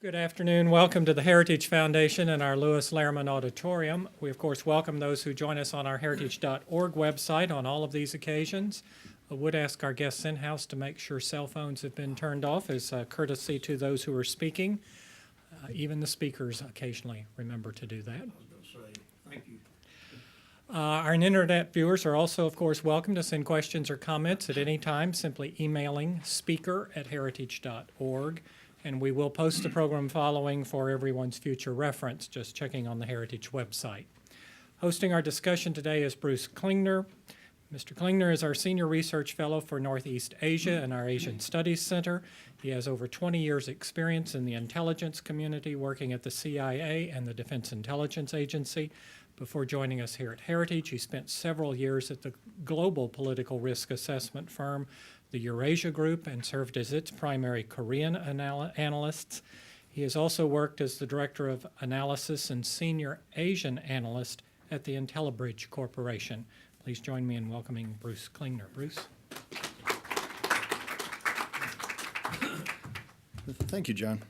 Good afternoon. Welcome to the Heritage Foundation and our Lewis Lehrman Auditorium. We, of course, welcome those who join us on our heritage.org website on all of these occasions. I would ask our guests in-house to make sure cell phones have been turned off as a courtesy to those who are speaking. Even the speakers occasionally remember to do that. I was going to say, thank you. Our internet viewers are also, of course, welcome to send questions or comments at any time, simply emailing speaker@heritage.org. And we will post the program following for everyone's future reference, just checking on the Heritage website. Hosting our discussion today is Bruce Klingner. Mr. Klingner is our Senior Research Fellow for Northeast Asia and our Asian Studies Center. He has over 20 years' experience in the intelligence community, working at the CIA and the Defense Intelligence Agency. Before joining us here at Heritage, he spent several years at the global political risk assessment firm, the Eurasia Group, and served as its primary Korean analyst. He has also worked as the Director of Analysis and Senior Asian Analyst at the IntelliBridge Corporation. Please join me in welcoming Bruce Klingner. Bruce. Thank you, John.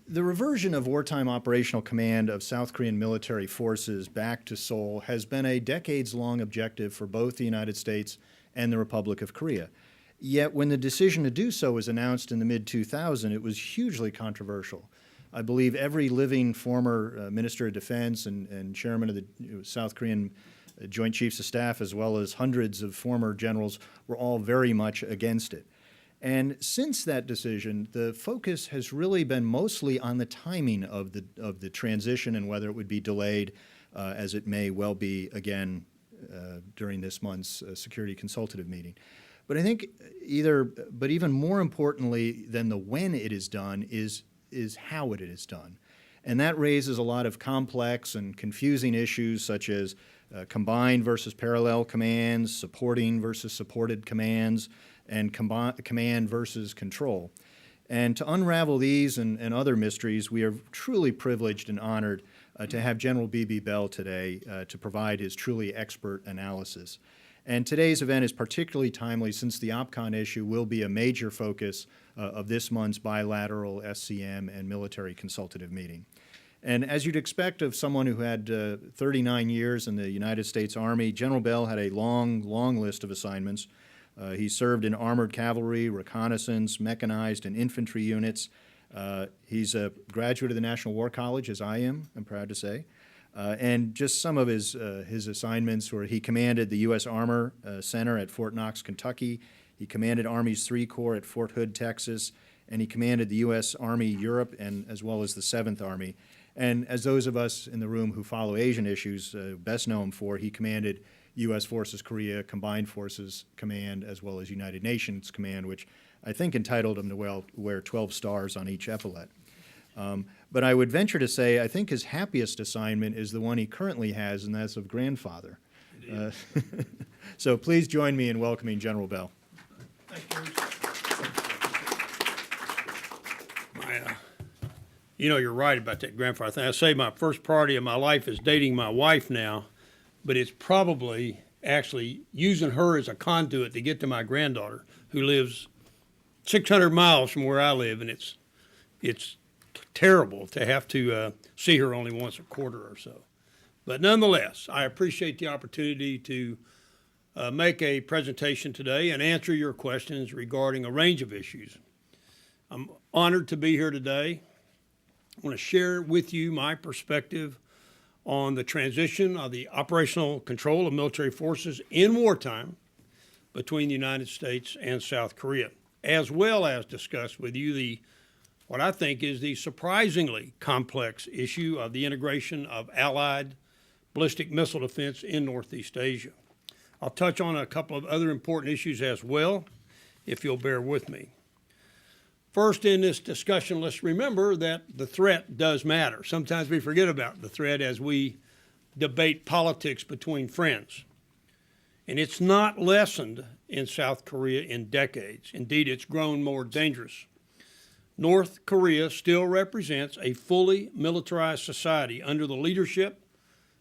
The reversion of wartime operational command of South Korean military forces back to Seoul has been a decades-long objective for both the United States and the Republic of Korea. Yet when the decision to do so was announced in the mid-2000s, it was hugely controversial. I believe every living former Minister of Defense and chairman of the South Korean Joint Chiefs of Staff, as well as hundreds of former generals, were all very much against it. And since that decision, the focus has really been mostly on the timing of the transition and whether it would be delayed, as it may well be again during this month's Security Consultative meeting. But I think even more importantly than the when it is done is how it is done. And that raises a lot of complex and confusing issues such as combined versus parallel commands, supporting versus supported commands, and command versus control. And to unravel these and other mysteries, we are truly privileged and honored to have General B.B. Bell today to provide his truly expert analysis. And today's event is particularly timely since the OPCON issue will be a major focus of this month's bilateral SCM and military consultative meeting. And as you'd expect of someone who had 39 years in the United States Army, General Bell had a long list of assignments. He served in armored cavalry, reconnaissance, mechanized, and infantry units. He's a graduate of the National War College, as I am, I'm proud to say. And just some of his assignments were he commanded the U.S. Armor Center at Fort Knox, Kentucky. He commanded Army's 3 Corps at Fort Hood, Texas. And he commanded the U.S. Army Europe and as well as the 7th Army. And as those of us in the room who follow Asian issues best know him for, he commanded U.S. Forces Korea, Combined Forces Command, as well as United Nations Command, which I think entitled him to wear 12 stars on each epaulet. But I would venture to say I think his happiest assignment is the one he currently has, and that's of grandfather. So please join me in welcoming General Bell. Thank you. You're right about that grandfather thing. I say my first priority of my life is dating my wife now, but it's probably actually using her as a conduit to get to my granddaughter, who lives 600 miles from where I live, and it's terrible to have to see her only once a quarter or so. But nonetheless, I appreciate the opportunity to make a presentation today and answer your questions regarding a range of issues. I'm honored to be here today. I want to share with you my perspective on the transition of the operational control of military forces in wartime between the United States and South Korea, as well as discuss with you what I think is the surprisingly complex issue of the integration of Allied ballistic missile defense in Northeast Asia. I'll touch on a couple of other important issues as well, if you'll bear with me. First, in this discussion, let's remember that the threat does matter. Sometimes we forget about the threat as we debate politics between friends. And it's not lessened in South Korea in decades. Indeed, it's grown more dangerous. North Korea still represents a fully militarized society under the leadership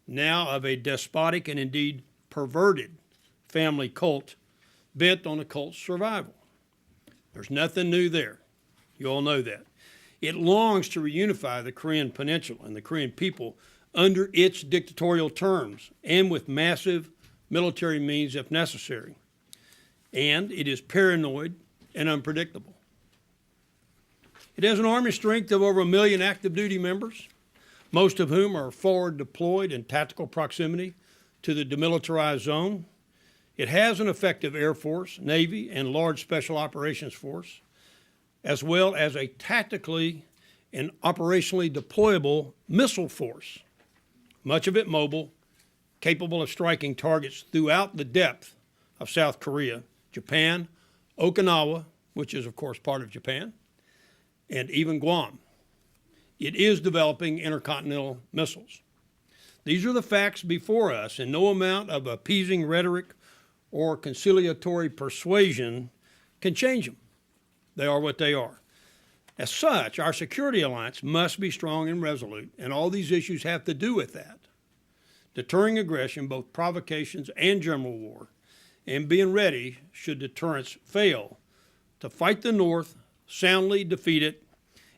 now of a despotic and indeed perverted family cult bent on a cult's survival. There's nothing new there. You all know that. It longs to reunify the Korean Peninsula and the Korean people under its dictatorial terms and with massive military means if necessary. And it is paranoid and unpredictable. It has an army strength of over 1 million active duty members, most of whom are forward deployed in tactical proximity to the demilitarized zone. It has an effective Air Force, Navy, and large Special Operations Force, as well as a tactically and operationally deployable missile force, much of it mobile, capable of striking targets throughout the depth of South Korea, Japan, Okinawa, which is of course part of Japan, and even Guam. It is developing intercontinental missiles. These are the facts before us, and no amount of appeasing rhetoric or conciliatory persuasion can change them. They are what they are. As such, our security alliance must be strong and resolute, and all these issues have to do with that. Deterring aggression, both provocations and general war, and being ready, should deterrence fail, to fight the North, soundly defeat it,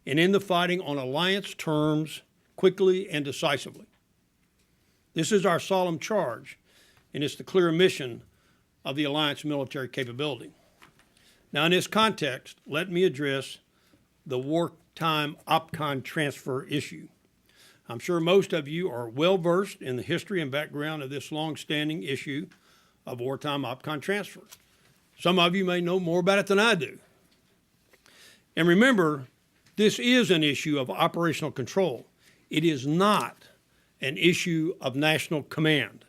and end the fighting on alliance terms quickly and decisively. This is our solemn charge, and it's the clear mission of the alliance military capability. Now, in this context, let me address the wartime OPCON transfer issue. I'm sure most of you are well versed in the history and background of this long-standing issue of wartime OPCON transfer. Some of you may know more about it than I do. And remember, this is an issue of operational control. It is not an issue of national command.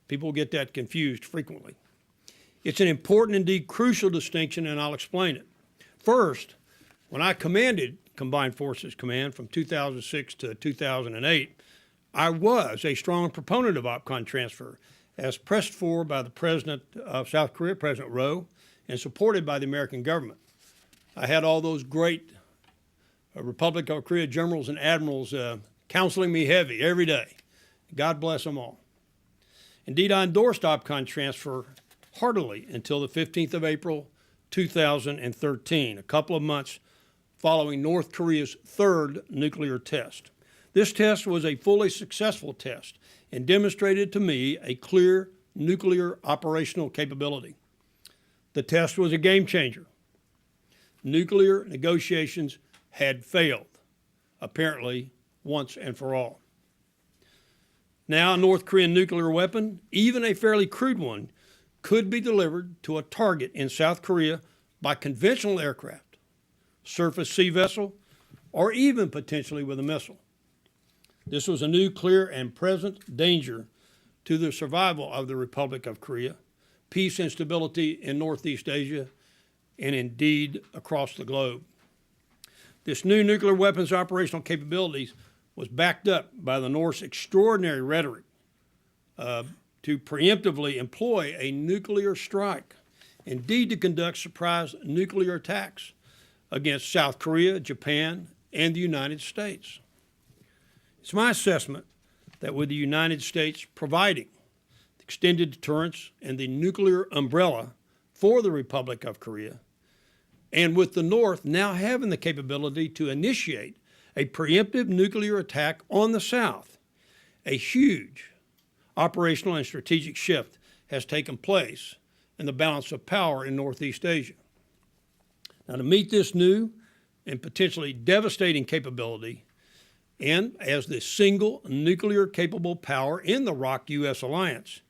People get that confused frequently. It's an important, indeed crucial distinction, and I'll explain it. First, when I commanded Combined Forces Command from 2006 to 2008, I was a strong proponent of OPCON transfer, as pressed for by the President of South Korea, President Roh, and supported by the American government. I had all those great Republic of Korea generals and admirals counseling me heavy every day. God bless them all. Indeed, I endorsed OPCON transfer heartily until the 15th of April, 2013, a couple of months following North Korea's third nuclear test. This test was a fully successful test and demonstrated to me a clear nuclear operational capability. The test was a game changer. Nuclear negotiations had failed, apparently once and for all. Now, a North Korean nuclear weapon, even a fairly crude one, could be delivered to a target in South Korea by conventional aircraft, surface sea vessel, or even potentially with a missile. This was a new, clear, and present danger to the survival of the Republic of Korea, peace and stability in Northeast Asia, and indeed across the globe. This new nuclear weapons operational capabilities was backed up by the North's extraordinary rhetoric to preemptively employ a nuclear strike, indeed to conduct surprise nuclear attacks against South Korea, Japan, and the United States. It's my assessment that with the United States providing extended deterrence and the nuclear umbrella for the Republic of Korea, and with the North now having the capability to initiate a preemptive nuclear attack on the South, a huge operational and strategic shift has taken place in the balance of power in Northeast Asia. Now, to meet this new and potentially devastating capability, and as the single nuclear-capable power in the ROC-U.S. alliance,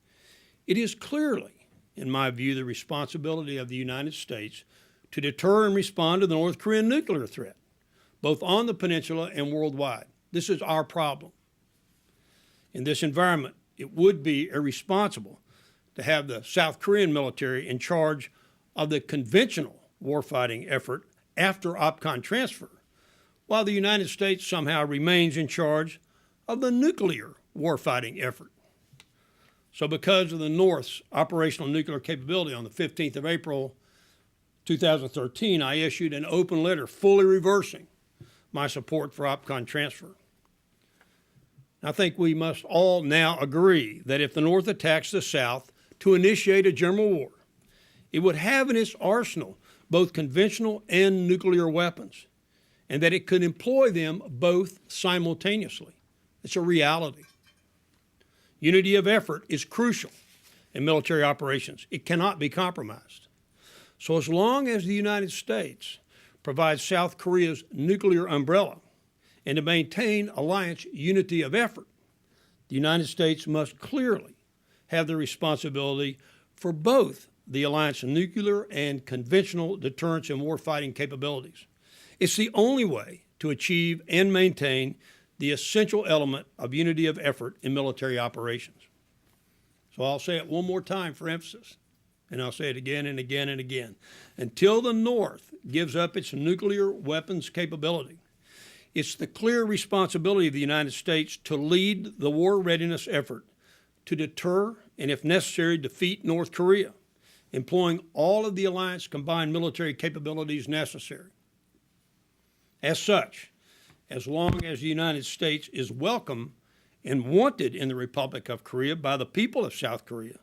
it is clearly, in my view, the responsibility of the United States to deter and respond to the North Korean nuclear threat, both on the peninsula and worldwide. This is our problem. In this environment, it would be irresponsible to have the South Korean military in charge of the conventional warfighting effort after OPCON transfer, while the United States somehow remains in charge of the nuclear warfighting effort. So because of the North's operational nuclear capability on the 15th of April, 2013, I issued an open letter fully reversing my support for OPCON transfer. I think we must all now agree that if the North attacks the South to initiate a general war, it would have in its arsenal both conventional and nuclear weapons, and that it could employ them both simultaneously. It's a reality. Unity of effort is crucial in military operations. It cannot be compromised. So as long as the United States provides South Korea's nuclear umbrella and to maintain alliance unity of effort, the United States must clearly have the responsibility for both the alliance's nuclear and conventional deterrence and warfighting capabilities. It's the only way to achieve and maintain the essential element of unity of effort in military operations. So I'll say it one more time for emphasis, and I'll say it again and again and again. Until the North gives up its nuclear weapons capability, it's the clear responsibility of the United States to lead the war readiness effort to deter and, if necessary, defeat North Korea, employing all of the alliance combined military capabilities necessary. As such, as long as the United States is welcome and wanted in the Republic of Korea by the people of South Korea,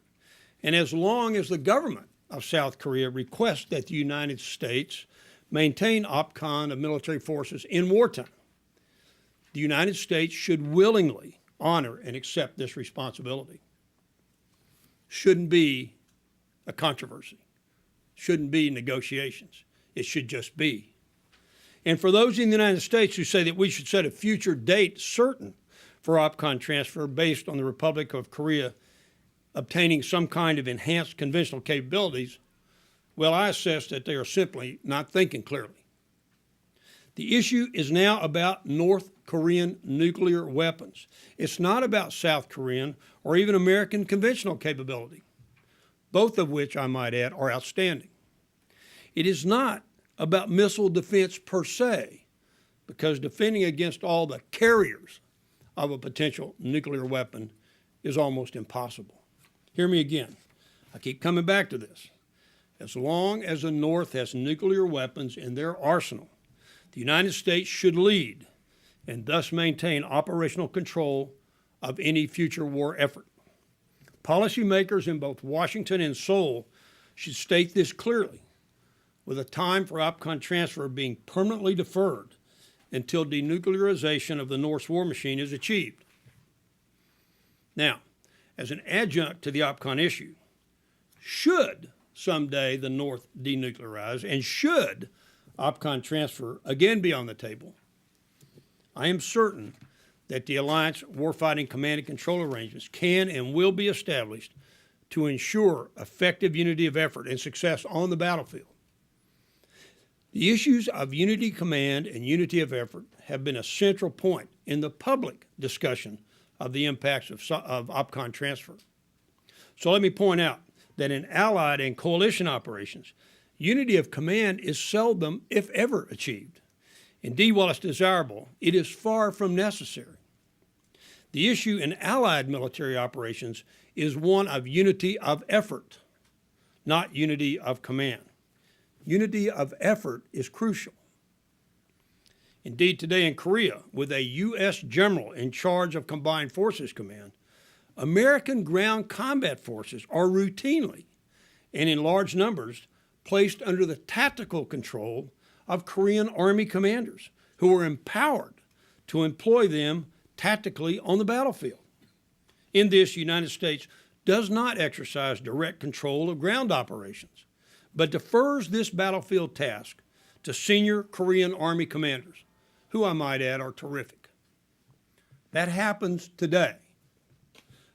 and as long as the government of South Korea requests that the United States maintain OPCON of military forces in wartime, the United States should willingly honor and accept this responsibility. Shouldn't be a controversy. Shouldn't be negotiations. It should just be. And for those in the United States who say that we should set a future date certain for OPCON transfer based on the Republic of Korea obtaining some kind of enhanced conventional capabilities, well, I assess that they are simply not thinking clearly. The issue is now about North Korean nuclear weapons. It's not about South Korean or even American conventional capability, both of which, I might add, are outstanding. It is not about missile defense per se, because defending against all the carriers of a potential nuclear weapon is almost impossible. Hear me again. I keep coming back to this. As long as the North has nuclear weapons in their arsenal, the United States should lead and thus maintain operational control of any future war effort. Policymakers in both Washington and Seoul should state this clearly, with a time for OPCON transfer being permanently deferred until denuclearization of the North's war machine is achieved. Now, as an adjunct to the OPCON issue, should someday the North denuclearize and should OPCON transfer again be on the table, I am certain that the Alliance warfighting command and control arrangements can and will be established to ensure effective unity of effort and success on the battlefield. The issues of unity command and unity of effort have been a central point in the public discussion of the impacts of OPCON transfer. So let me point out that in allied and coalition operations, unity of command is seldom, if ever, achieved. Indeed, while it's desirable, it is far from necessary. The issue in allied military operations is one of unity of effort, not unity of command. Unity of effort is crucial. Indeed, today in Korea, with a U.S. general in charge of Combined Forces Command, American ground combat forces are routinely and in large numbers placed under the tactical control of Korean Army commanders who are empowered to employ them tactically on the battlefield. In this, the United States does not exercise direct control of ground operations, but defers this battlefield task to senior Korean Army commanders, who I might add are terrific. That happens today.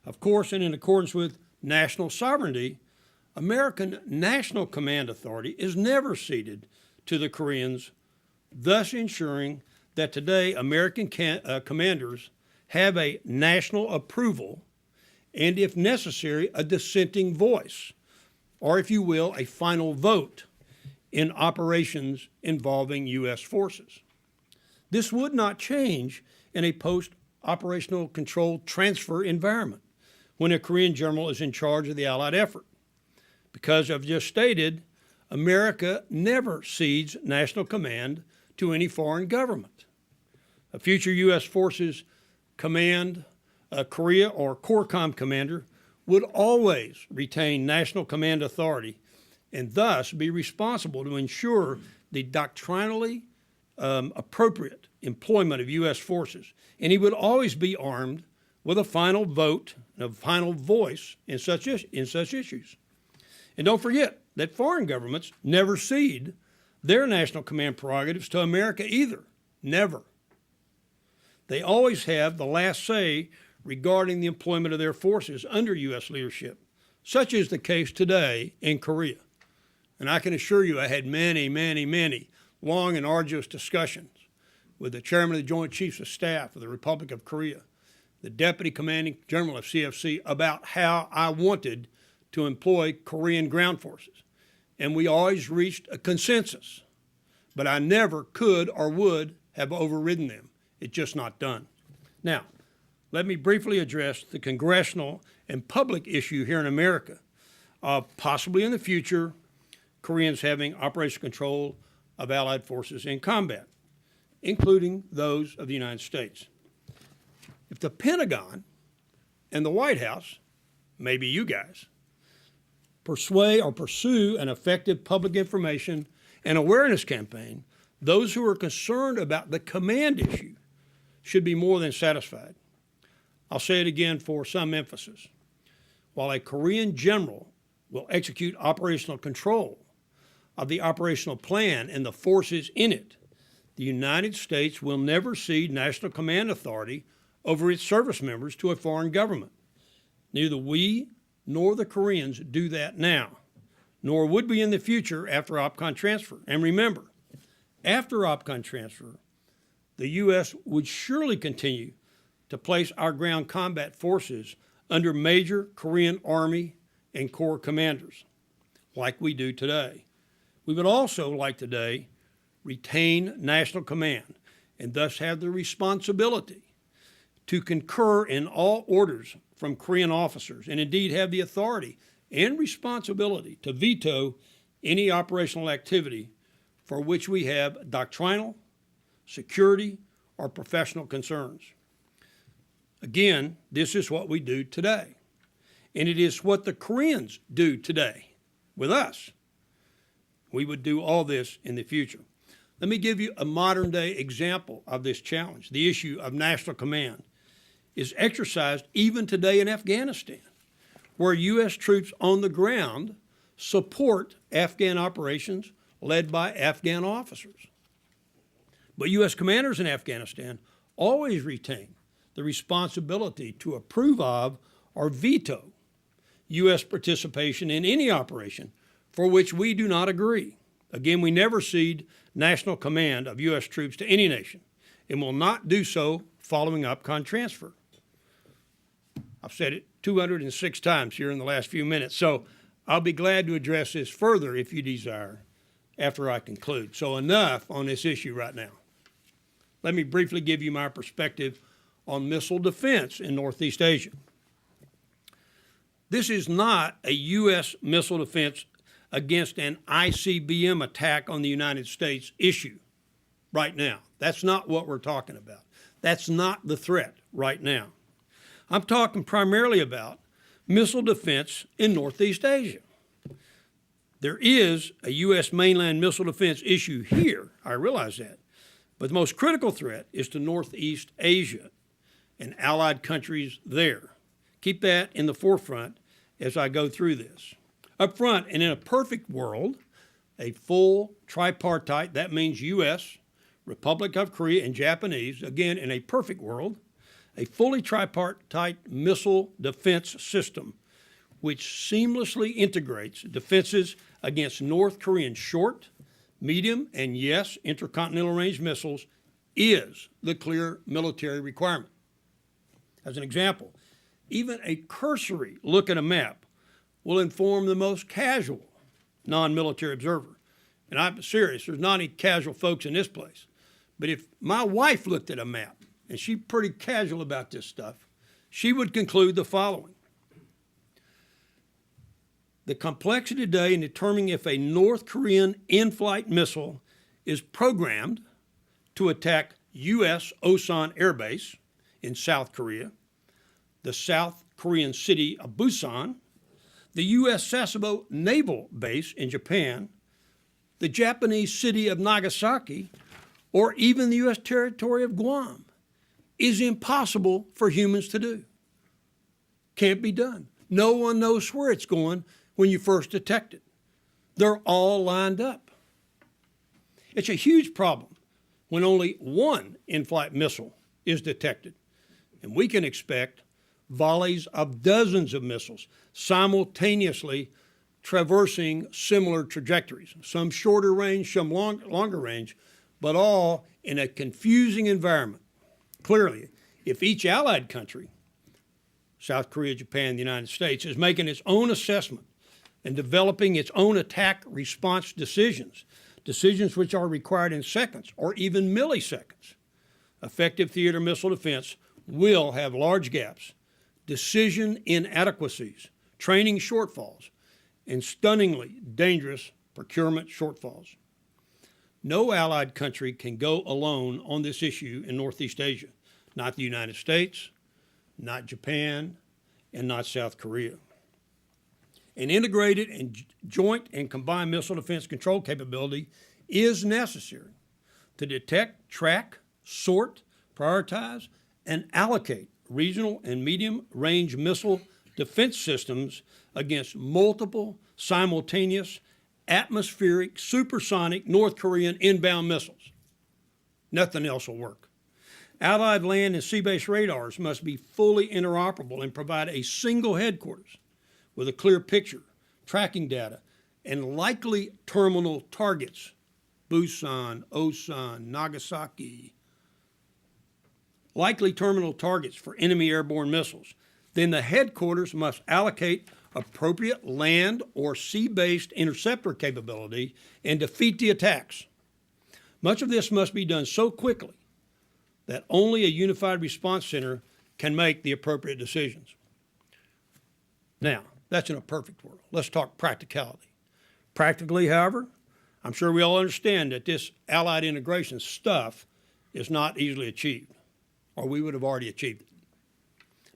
Of course, and in accordance with national sovereignty, American National Command Authority is never ceded to the Koreans, thus ensuring that today American commanders have a national approval and, if necessary, a dissenting voice, or if you will, a final vote in operations involving U.S. forces. This would not change in a post-operational control transfer environment when a Korean general is in charge of the Allied effort. Because I've just stated, America never cedes national command to any foreign government. A future U.S. forces command, Korea or CORCOM commander would always retain national command authority and thus be responsible to ensure the doctrinally appropriate employment of U.S. forces, and he would always be armed with a final vote and a final voice in such issues. And don't forget that foreign governments never cede their national command prerogatives to America either. Never. They always have the last say regarding the employment of their forces under U.S. leadership. Such is the case today in Korea. And I can assure you I had many, many, many long and arduous discussions with the chairman of the Joint Chiefs of Staff of the Republic of Korea, the Deputy Commanding General of CFC, about how I wanted to employ Korean ground forces. And we always reached a consensus, but I never could or would have overridden them. It's just not done. Now, let me briefly address the congressional and public issue here in America of possibly in the future Koreans having operational control of Allied forces in combat, including those of the United States. If the Pentagon and the White House, maybe you guys, persuade or pursue an effective public information and awareness campaign, those who are concerned about the command issue should be more than satisfied. I'll say it again for some emphasis. While a Korean general will execute operational control of the operational plan and the forces in it, the United States will never cede national command authority over its service members to a foreign government. Neither we nor the Koreans do that now, nor would we in the future after OPCON transfer. And remember, after OPCON transfer, the U.S. would surely continue to place our ground combat forces under major Korean Army and Corps commanders, like we do today. We would also, like today, retain national command and thus have the responsibility to concur in all orders from Korean officers, and indeed have the authority and responsibility to veto any operational activity for which we have doctrinal, security, or professional concerns. Again, this is what we do today, and it is what the Koreans do today with us. We would do all this in the future. Let me give you a modern-day example of this challenge. The issue of national command is exercised even today in Afghanistan, where U.S. troops on the ground support Afghan operations led by Afghan officers. But U.S. commanders in Afghanistan always retain the responsibility to approve of or veto U.S. participation in any operation for which we do not agree. Again, we never cede national command of U.S. troops to any nation and will not do so following OPCON transfer. I've said it 206 times here in the last few minutes, so I'll be glad to address this further if you desire after I conclude. So enough on this issue right now. Let me briefly give you my perspective on missile defense in Northeast Asia. This is not a U.S. missile defense against an ICBM attack on the United States issue right now. That's not what we're talking about. That's not the threat right now. I'm talking primarily about missile defense in Northeast Asia. There is a U.S. mainland missile defense issue here, I realize that, but the most critical threat is to Northeast Asia and allied countries there. Keep that in the forefront as I go through this. Up front, and in a perfect world, a full tripartite, that means U.S., Republic of Korea, and Japanese, again, in a perfect world, a fully tripartite missile defense system which seamlessly integrates defenses against North Korean short, medium, and yes, intercontinental range missiles is the clear military requirement. As an example, even a cursory look at a map will inform the most casual non-military observer. And I'm serious, there's not any casual folks in this place. But if my wife looked at a map, and she's pretty casual about this stuff, she would conclude the following. The complexity today in determining if a North Korean in-flight missile is programmed to attack U.S. Osan Air Base in South Korea, the South Korean city of Busan, the U.S. Sasebo Naval Base in Japan, the Japanese city of Nagasaki, or even the U.S. territory of Guam is impossible for humans to do. Can't be done. No one knows where it's going when you first detect it. They're all lined up. It's a huge problem when only one in-flight missile is detected, and we can expect volleys of dozens of missiles simultaneously traversing similar trajectories, some shorter range, some longer range, but all in a confusing environment. Clearly, if each allied country, South Korea, Japan, the United States, is making its own assessment and developing its own attack response decisions which are required in seconds or even milliseconds, effective theater missile defense will have large gaps, decision inadequacies, training shortfalls, and stunningly dangerous procurement shortfalls. No allied country can go alone on this issue in Northeast Asia, not the United States, not Japan, and not South Korea. An integrated and joint and combined missile defense control capability is necessary to detect, track, sort, prioritize, and allocate regional and medium-range missile defense systems against multiple simultaneous atmospheric, supersonic North Korean inbound missiles. Nothing else will work. Allied land and sea-based radars must be fully interoperable and provide a single headquarters with a clear picture, tracking data, and likely terminal targets. Busan, Osan, Nagasaki. Likely terminal targets for enemy airborne missiles. Then the headquarters must allocate appropriate land or sea-based interceptor capability and defeat the attacks. Much of this must be done so quickly that only a unified response center can make the appropriate decisions. Now, that's in a perfect world. Let's talk practicality. Practically, however, I'm sure we all understand that this allied integration stuff is not easily achieved, or we would have already achieved it.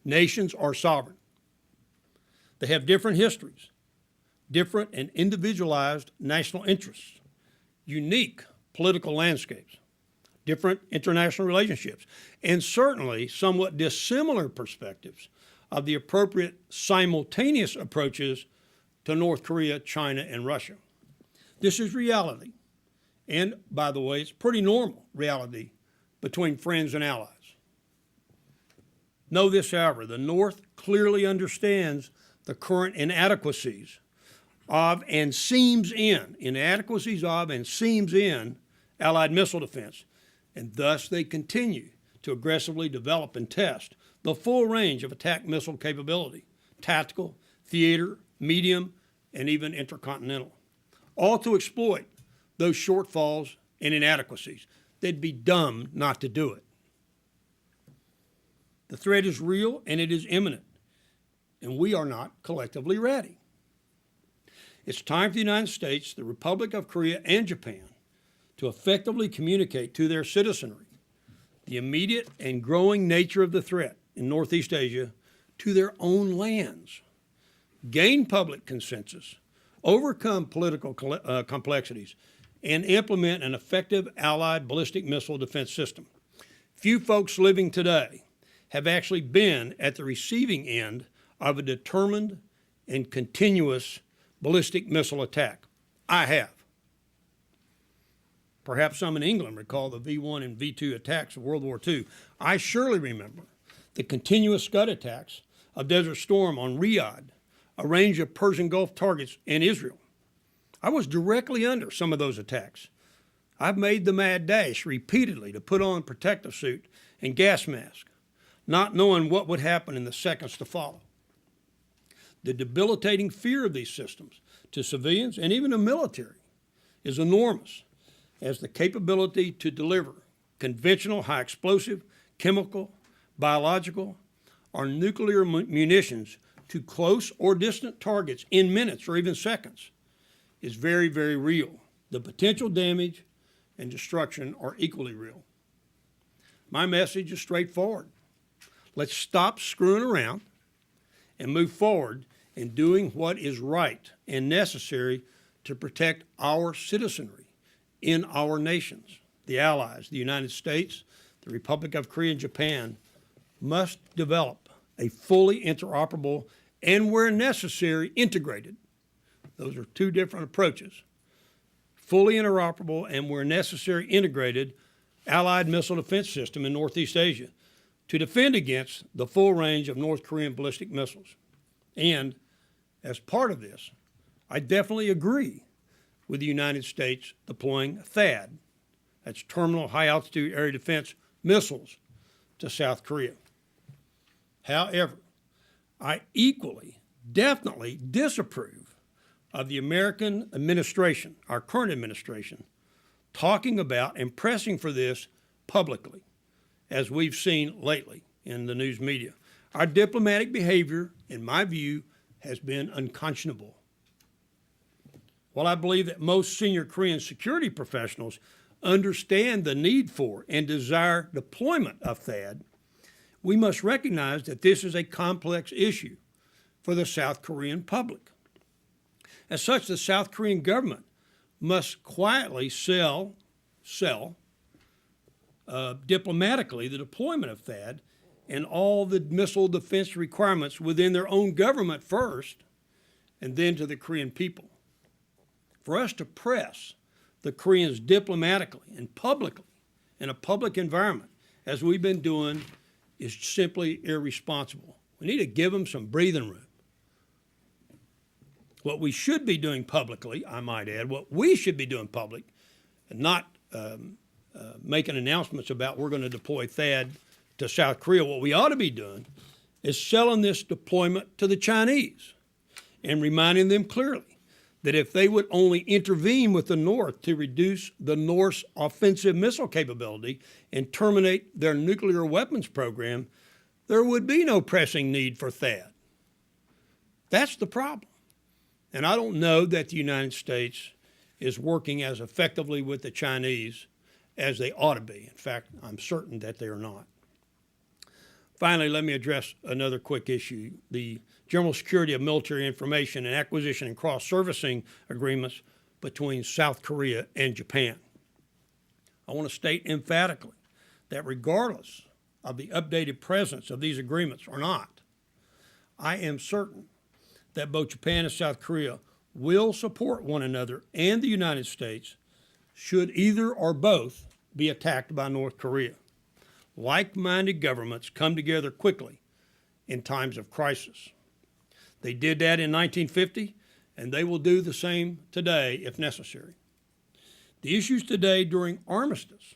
Nations are sovereign. They have different histories, different and individualized national interests, unique political landscapes, different international relationships, and certainly somewhat dissimilar perspectives of the appropriate simultaneous approaches to North Korea, China, and Russia. This is reality. And, by the way, it's pretty normal reality between friends and allies. Know this, however, the North clearly understands the current inadequacies of and seams in Allied missile defense, and thus they continue to aggressively develop and test the full range of attack missile capability, tactical, theater, medium, and even intercontinental, all to exploit those shortfalls and inadequacies. They'd be dumb not to do it. The threat is real and it is imminent, and we are not collectively ready. It's time for the United States, the Republic of Korea, and Japan to effectively communicate to their citizenry the immediate and growing nature of the threat in Northeast Asia to their own lands, gain public consensus, overcome political complexities, and implement an effective Allied ballistic missile defense system. Few folks living today have actually been at the receiving end of a determined and continuous ballistic missile attack. I have. Perhaps some in England recall the V-1 and V-2 attacks of World War II. I surely remember the continuous Scud attacks of Desert Storm on Riyadh, a range of Persian Gulf targets in Israel. I was directly under some of those attacks. I've made the mad dash repeatedly to put on protective suit and gas mask, not knowing what would happen in the seconds to follow. The debilitating fear of these systems to civilians and even the military is enormous, as the capability to deliver conventional high explosive, chemical, biological, or nuclear munitions to close or distant targets in minutes or even seconds is very, very real. The potential damage and destruction are equally real. My message is straightforward. Let's stop screwing around and move forward in doing what is right and necessary to protect our citizenry in our nations. the Allies, the United States, the Republic of Korea, and Japan must develop a fully interoperable and, where necessary, integrated. Those are two different approaches. Fully interoperable and, where necessary, integrated Allied missile defense system in Northeast Asia to defend against the full range of North Korean ballistic missiles. And as part of this, I definitely agree with the United States deploying THAAD, that's Terminal High Altitude Area Defense Missiles, to South Korea. However, I equally, definitely disapprove of the American administration, our current administration, talking about and pressing for this publicly, as we've seen lately in the news media. Our diplomatic behavior, in my view, has been unconscionable. While I believe that most senior Korean security professionals understand the need for and desire deployment of THAAD, we must recognize that this is a complex issue for the South Korean public. As such, the South Korean government must quietly sell diplomatically the deployment of THAAD and all the missile defense requirements within their own government first, and then to the Korean people. For us to press the Koreans diplomatically and publicly in a public environment, as we've been doing, is simply irresponsible. We need to give them some breathing room. What we should be doing publicly, I might add, what we should be doing public, and not making announcements about we're going to deploy THAAD to South Korea, what we ought to be doing is selling this deployment to the Chinese and reminding them clearly that if they would only intervene with the North to reduce the North's offensive missile capability and terminate their nuclear weapons program, there would be no pressing need for THAAD. That's the problem. And I don't know that the United States is working as effectively with the Chinese as they ought to be. In fact, I'm certain that they are not. Finally, let me address another quick issue, the general security of military information and acquisition and cross-servicing agreements between South Korea and Japan. I want to state emphatically that regardless of the updated presence of these agreements or not, I am certain that both Japan and South Korea will support one another and the United States should either or both be attacked by North Korea. Like-minded governments come together quickly in times of crisis. They did that in 1950, and they will do the same today if necessary. The issues today during armistice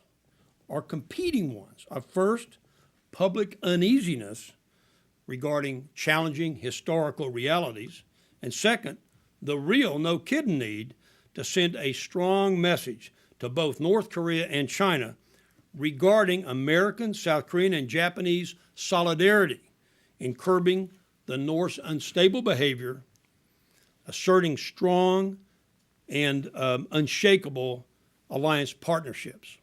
are competing ones of first, public uneasiness regarding challenging historical realities, and second, the real no-kidding need to send a strong message to both North Korea and China regarding American, South Korean, and Japanese solidarity in curbing the North's unstable behavior, asserting strong and unshakable alliance partnerships.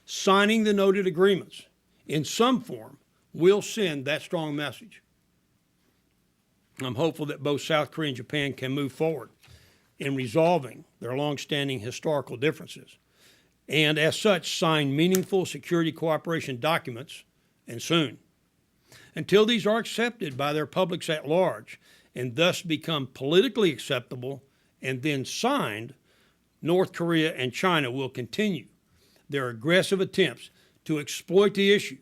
Signing the noted agreements in some form will send that strong message. I'm hopeful that both South Korea and Japan can move forward in resolving their longstanding historical differences, and as such sign meaningful security cooperation documents, and soon. Until these are accepted by their publics at large and thus become politically acceptable and then signed, North Korea and China will continue their aggressive attempts to exploit the issue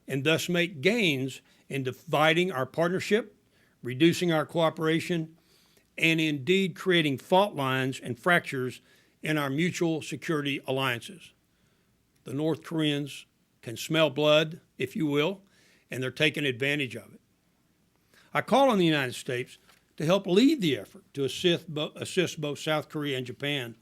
and thus make gains in dividing our partnership, reducing our cooperation, and indeed creating fault lines and fractures in our mutual security alliances. The North Koreans can smell blood, if you will, and they're taking advantage of it. I call on the United States to help lead the effort to assist both South Korea and Japan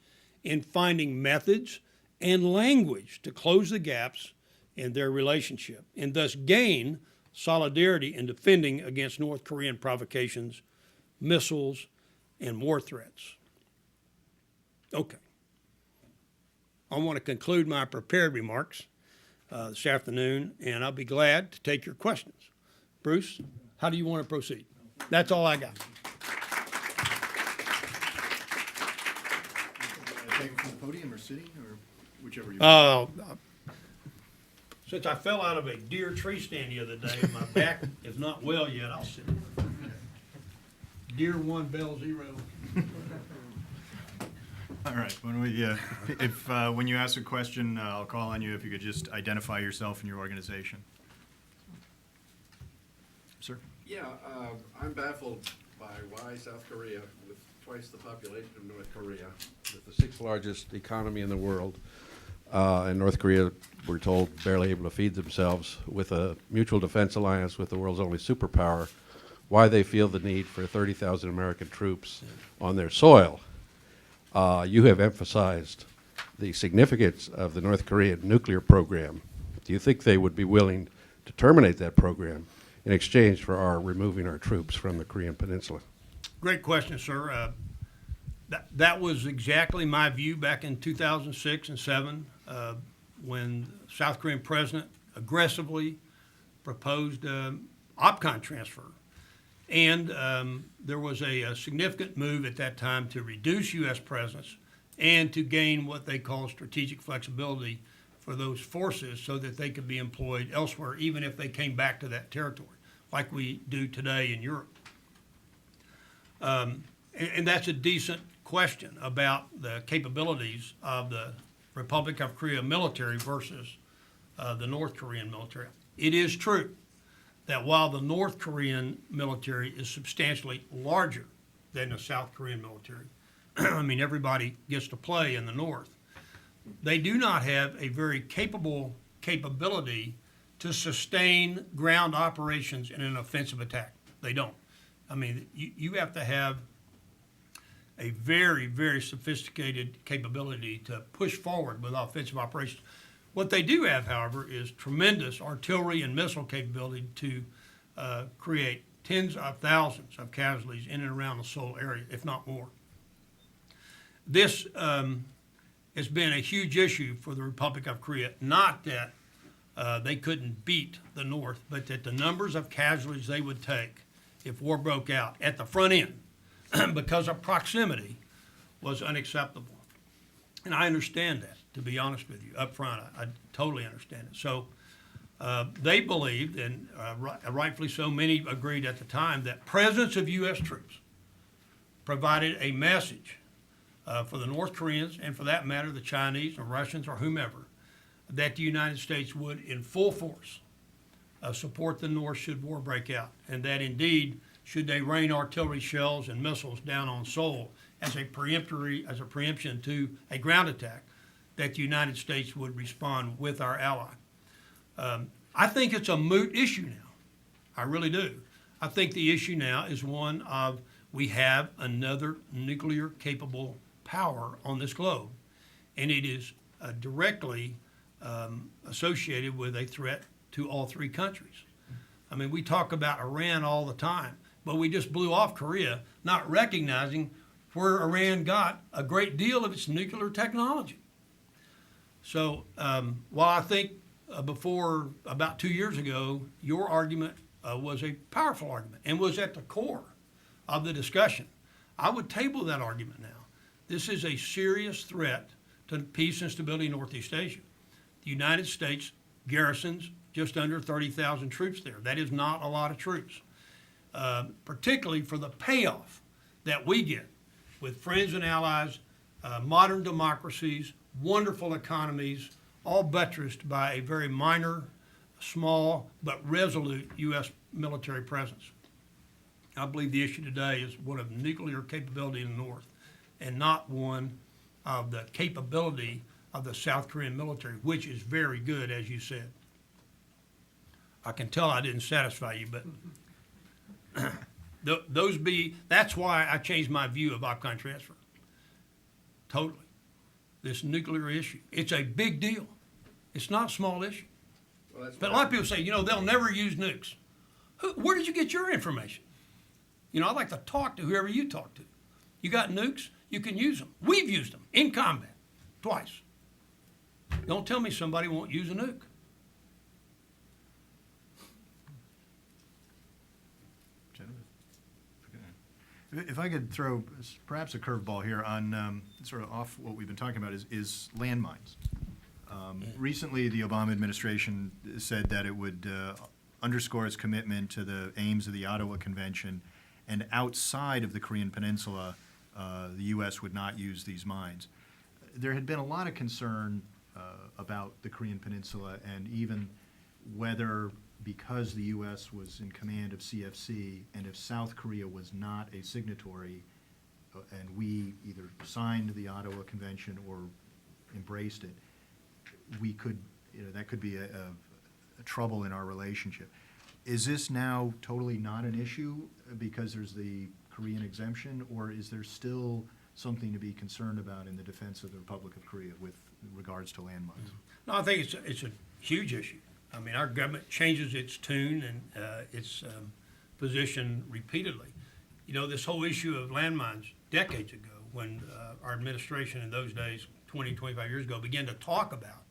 in finding methods and language to close the gaps in their relationship and thus gain solidarity in defending against North Korean provocations, missiles, and war threats. Okay. I want to conclude my prepared remarks this afternoon, and I'll be glad to take your questions. Bruce, how do you want to proceed? That's all I got. Take it from the podium or sitting or Whichever you. Since I fell out of a deer tree stand the other day, my back is not well yet, I'll sit. Deer 1, bell 0. All right. When you ask a question, I'll call on you if you could just identify yourself and your organization. Sir. Yeah, I'm baffled by why South Korea, with twice the population of North Korea, with the sixth largest economy in the world, and North Korea, we're told, barely able to feed themselves, with a mutual defense alliance with the world's only superpower, why they feel the need for 30,000 American troops on their soil. You have emphasized the significance of the North Korean nuclear program. Do you think they would be willing to terminate that program in exchange for our removing our troops from the Korean Peninsula? Great question, sir. That was exactly my view back in 2006 and 7 when South Korean president aggressively proposed OPCON transfer. And there was a significant move at that time to reduce U.S. presence and to gain what they call strategic flexibility for those forces so that they could be employed elsewhere, even if they came back to that territory, like we do today in Europe. And that's a decent question about the capabilities of the Republic of Korea military versus the North Korean military. It is true that while the North Korean military is substantially larger than the South Korean military, I mean, everybody gets to play in the North, they do not have a very capability to sustain ground operations in an offensive attack. They don't. I mean, you have to have a very, very sophisticated capability to push forward with offensive operations. What they do have, however, is tremendous artillery and missile capability to create tens of thousands of casualties in and around the Seoul area, if not more. This has been a huge issue for the Republic of Korea, not that they couldn't beat the North, but that the numbers of casualties they would take if war broke out at the front end because of proximity was unacceptable. And I understand that, to be honest with you, up front. I totally understand it. So they believed, and rightfully so, many agreed at the time, that presence of U.S. troops provided a message for the North Koreans, and for that matter, the Chinese or Russians or whomever, that the United States would, in full force, support the North should war break out, and that indeed, should they rain artillery shells and missiles down on Seoul as a preemption to a ground attack, that the United States would respond with our ally. I think it's a moot issue now. I really do. I think the issue now is one of we have another nuclear capable power on this globe, and it is directly associated with a threat to all three countries. I mean, we talk about Iran all the time, but we just blew off Korea, not recognizing where Iran got a great deal of its nuclear technology. So while I think before about 2 years ago, your argument was a powerful argument and was at the core of the discussion, I would table that argument now. This is a serious threat to peace and stability in Northeast Asia. The United States garrisons just under 30,000 troops there. That is not a lot of troops, particularly for the payoff that we get with friends and allies, modern democracies, wonderful economies, all buttressed by a very minor, small, but resolute U.S. military presence. I believe the issue today is one of nuclear capability in the North and not one of the capability of the South Korean military, which is very good, as you said. I can tell I didn't satisfy you, but that's why I changed my view of OPCON transfer. Totally. This nuclear issue. It's a big deal. It's not a small issue. Well, But a lot of people say, they'll never use nukes. Where did you get your information? I'd like to talk to whoever you talk to. You got nukes, you can use them. We've used them in combat, twice. Don't tell me somebody won't use a nuke. If I could throw perhaps a curveball here on sort of off what we've been talking about is landmines. Recently, the Obama administration said that it would underscore its commitment to the aims of the Ottawa Convention, and outside of the Korean Peninsula, the U.S. would not use these mines. There had been a lot of concern about the Korean Peninsula, and even whether, because the U.S. was in command of CFC, and if South Korea was not a signatory, and we either signed the Ottawa Convention or embraced it, we could, that could be a trouble in our relationship. Is this now totally not an issue because there's the Korean exemption, or is there still something to be concerned about in the defense of the Republic of Korea with regards to landmines? No, I think it's a huge issue. I mean, our government changes its tune and its position repeatedly. This whole issue of landmines decades ago, when our administration in those days, 20, 25 years ago, began to talk about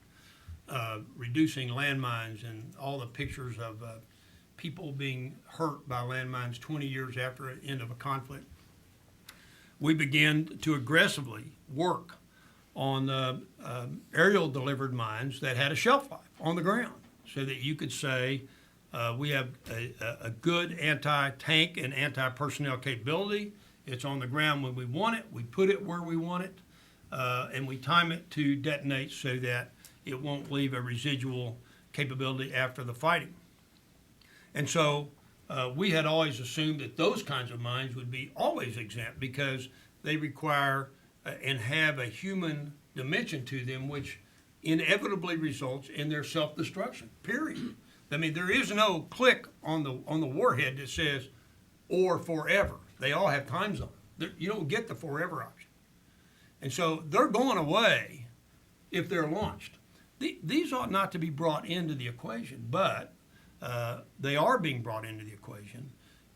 reducing landmines and all the pictures of people being hurt by landmines 20 years after the end of a conflict, we began to aggressively work on aerial delivered mines that had a shelf life on the ground, so that you could say we have a good anti-tank and anti-personnel capability. It's on the ground when we want it, we put it where we want it, and we time it to detonate so that it won't leave a residual capability after the fighting. And so we had always assumed that those kinds of mines would be always exempt because they require and have a human dimension to them, which inevitably results in their self-destruction, period. I mean, there is no click on the warhead that says, or forever. They all have time zones. You don't get the forever option. And so they're going away if they're launched. These ought not to be brought into the equation, but they are being brought into the equation,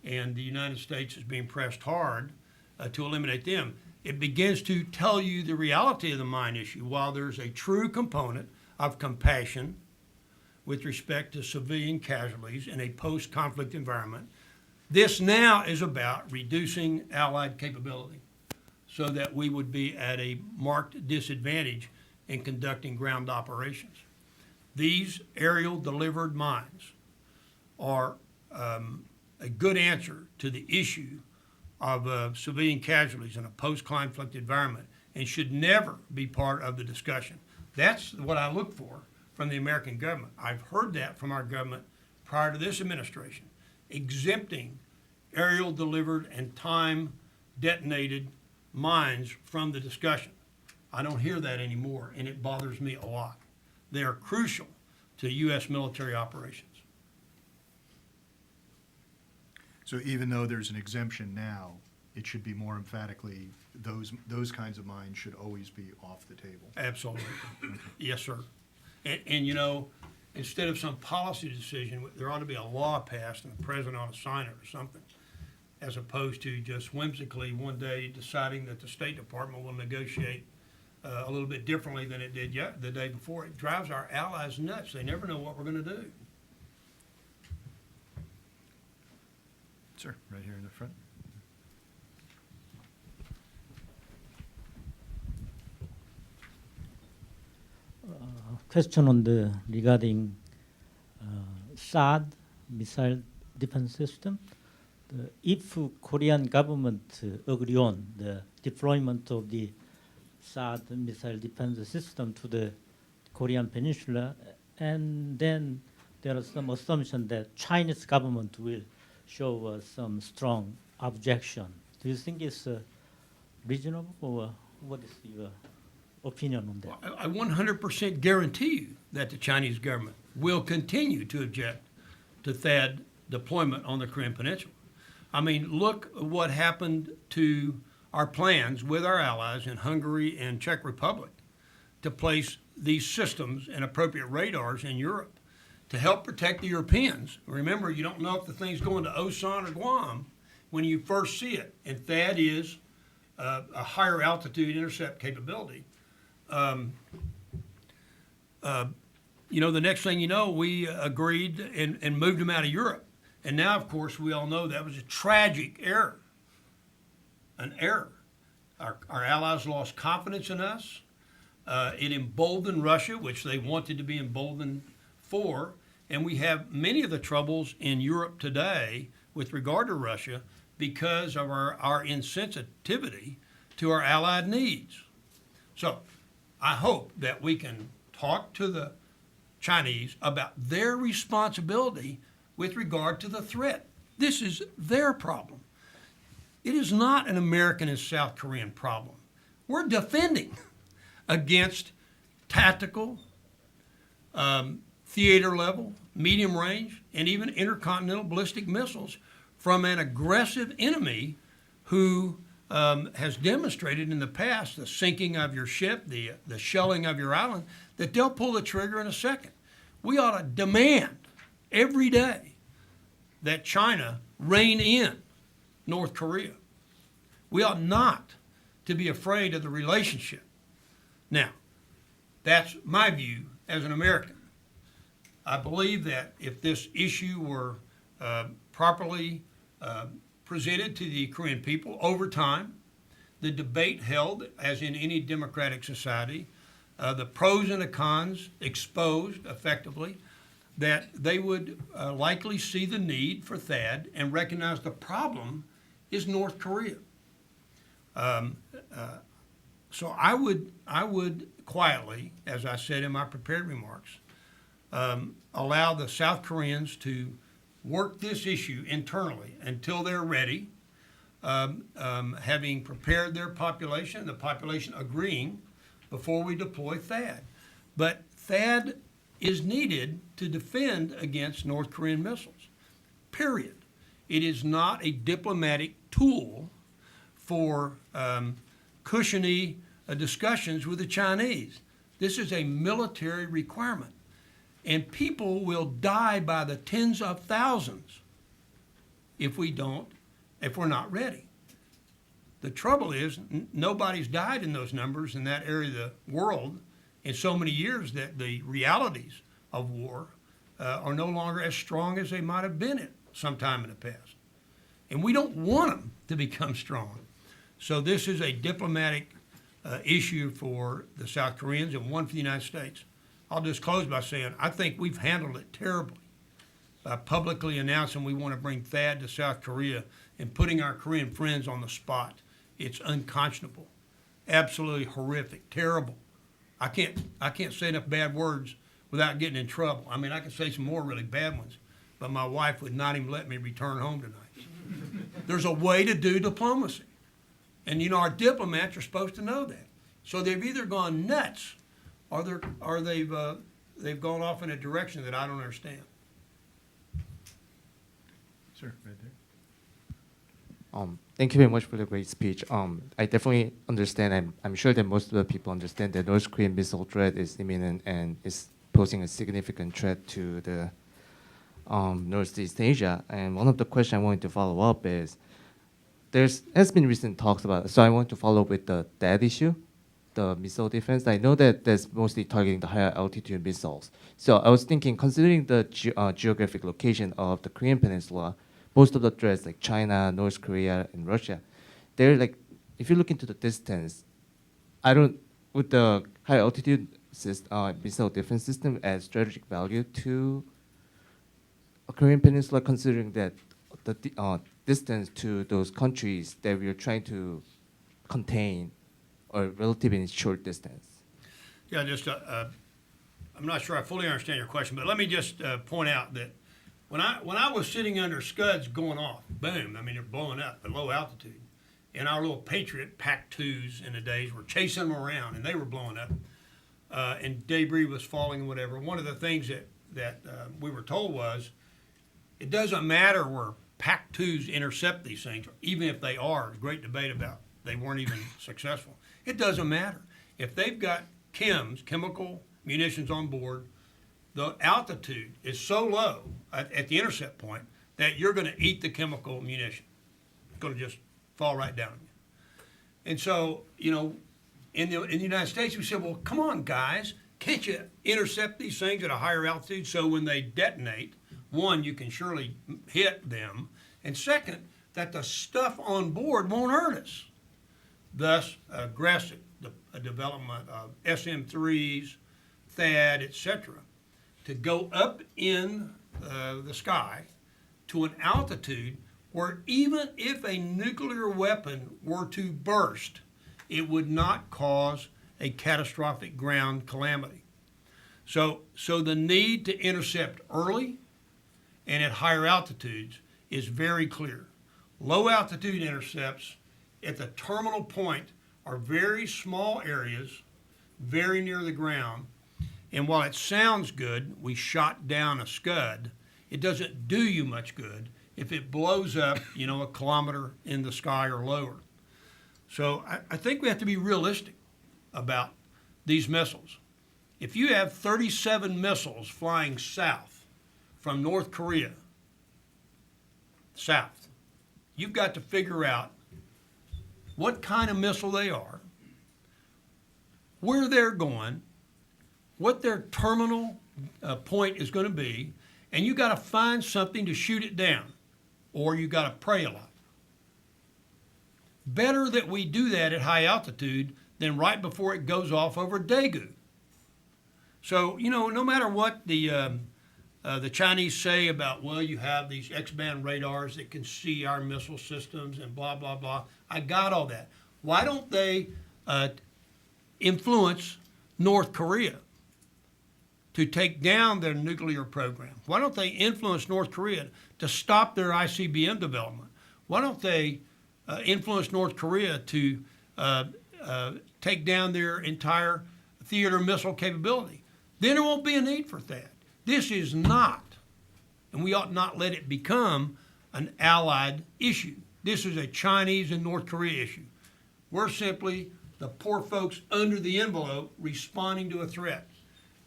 and the United States is being pressed hard to eliminate them. It begins to tell you the reality of the mine issue. While there's a true component of compassion with respect to civilian casualties in a post-conflict environment, this now is about reducing Allied capability so that we would be at a marked disadvantage in conducting ground operations. These aerial delivered mines are a good answer to the issue of civilian casualties in a post-conflict environment and should never be part of the discussion. That's what I look for from the American government. I've heard that from our government prior to this administration, exempting aerial delivered and time detonated mines from the discussion. I don't hear that anymore, and it bothers me a lot. They are crucial to U.S. military operations. So even though there's an exemption now, it should be more emphatically, those kinds of mines should always be off the table. Absolutely. Yes, sir. And instead of some policy decision, there ought to be a law passed and the president ought to sign it or something, as opposed to just whimsically one day deciding that the State Department will negotiate a little bit differently than it did the day before. It drives our allies nuts. They never know what we're going to do. Sir, right here in the front. Question on the regarding THAAD missile defense system. If Korean government agree on the deployment of the THAAD missile defense system to the Korean Peninsula, and then there is some assumption that Chinese government will show some strong objection. Do you think it's reasonable, or what is your opinion on that? I 100% guarantee you that the Chinese government will continue to object to THAAD deployment on the Korean Peninsula. I mean, look what happened to our plans with our allies in Hungary and Czech Republic to place these systems and appropriate radars in Europe to help protect the Europeans. Remember, you don't know if the thing's going to Osan or Guam when you first see it, and THAAD is a higher altitude intercept capability. The next thing you know, we agreed and moved them out of Europe. And now, of course, we all know that was a tragic error, an error. Our allies lost confidence in us. It emboldened Russia, which they wanted to be emboldened for, and we have many of the troubles in Europe today with regard to Russia because of our insensitivity to our allied needs. So I hope that we can talk to the Chinese about their responsibility with regard to the threat. This is their problem. It is not an American and South Korean problem. We're defending against tactical, theater level, medium range, and even intercontinental ballistic missiles from an aggressive enemy who has demonstrated in the past the sinking of your ship, the shelling of your island, that they'll pull the trigger in a second. We ought to demand every day that China rein in North Korea. We ought not to be afraid of the relationship. Now, that's my view as an American. I believe that if this issue were properly presented to the Korean people over time, the debate held, as in any democratic society, the pros and the cons exposed effectively, that they would likely see the need for THAAD and recognize the problem is North Korea. So I would quietly, as I said in my prepared remarks, allow the South Koreans to work this issue internally until they're ready, having prepared their population, the population agreeing before we deploy THAAD. But THAAD is needed to defend against North Korean missiles, period. It is not a diplomatic tool for cushiony discussions with the Chinese. This is a military requirement. And people will die by the tens of thousands if we're not ready. The trouble is, nobody's died in those numbers in that area of the world in so many years that the realities of war are no longer as strong as they might have been at some time in the past. And we don't want them to become strong. So this is a diplomatic issue for the South Koreans and one for the United States. I'll just close by saying I think we've handled it terribly by publicly announcing we want to bring THAAD to South Korea and putting our Korean friends on the spot. It's unconscionable, absolutely horrific, terrible. I can't say enough bad words without getting in trouble. I mean, I could say some more really bad ones, but my wife would not even let me return home tonight. There's a way to do diplomacy. And, you know, our diplomats are supposed to know that. So they've either gone nuts or they've gone off in a direction that I don't understand. Sir, right there. Thank you very much for the great speech. I definitely understand. I'm sure that most of the people understand that North Korean missile threat is imminent and is posing a significant threat to the Northeast Asia. And one of the questions I wanted to follow up is, has been recent talks about, so I want to follow up with that issue, the missile defense. I know that that's mostly targeting the higher altitude missiles. So I was thinking, considering the geographic location of the Korean Peninsula, most of the threats like China, North Korea, and Russia, they're like, if you look into the distance, would the high altitude missile defense system add strategic value to a Korean Peninsula, considering that the distance to those countries that we are trying to contain are relatively short distance? Yeah, I'm not sure I fully understand your question, but let me just point out that when I was sitting under Scuds going off, boom, I mean, they're blowing up at low altitude, and our little Patriot PAC-2s in the days were chasing them around, and they were blowing up, and debris was falling and whatever. One of the things that we were told was, it doesn't matter where PAC-2s intercept these things, even if they are. Great debate about they weren't even successful. It doesn't matter. If they've got chemical munitions on board, the altitude is so low at the intercept point that you're going to eat the chemical munition. It's going to just fall right down on you. And so, you know, in the United States, we said, well, come on, guys, can't you intercept these things at a higher altitude so when they detonate, one, you can surely hit them, and second, that the stuff on board won't hurt us. Thus, aggressive a development of SM-3s, THAAD, etc., to go up in the sky to an altitude where even if a nuclear weapon were to burst, it would not cause a catastrophic ground calamity. So the need to intercept early and at higher altitudes is very clear. Low altitude intercepts at the terminal point are very small areas, very near the ground. And while it sounds good, we shot down a Scud, it doesn't do you much good if it blows up, a kilometer in the sky or lower. So I think we have to be realistic about these missiles. If you have 37 missiles flying south from North Korea, south, you've got to figure out what kind of missile they are, where they're going, what their terminal point is going to be, and you got to find something to shoot it down, or you got to pray a lot. Better that we do that at high altitude than right before it goes off over Daegu. So, no matter what the Chinese say about, well, you have these X-band radars that can see our missile systems and blah, blah, blah. I got all that. Why don't they influence North Korea to take down their nuclear program? Why don't they influence North Korea to stop their ICBM development? Why don't they influence North Korea to take down their entire theater missile capability? Then there won't be a need for that. This is not, and we ought not let it become, an allied issue. This is a Chinese and North Korea issue. We're simply the poor folks under the envelope responding to a threat.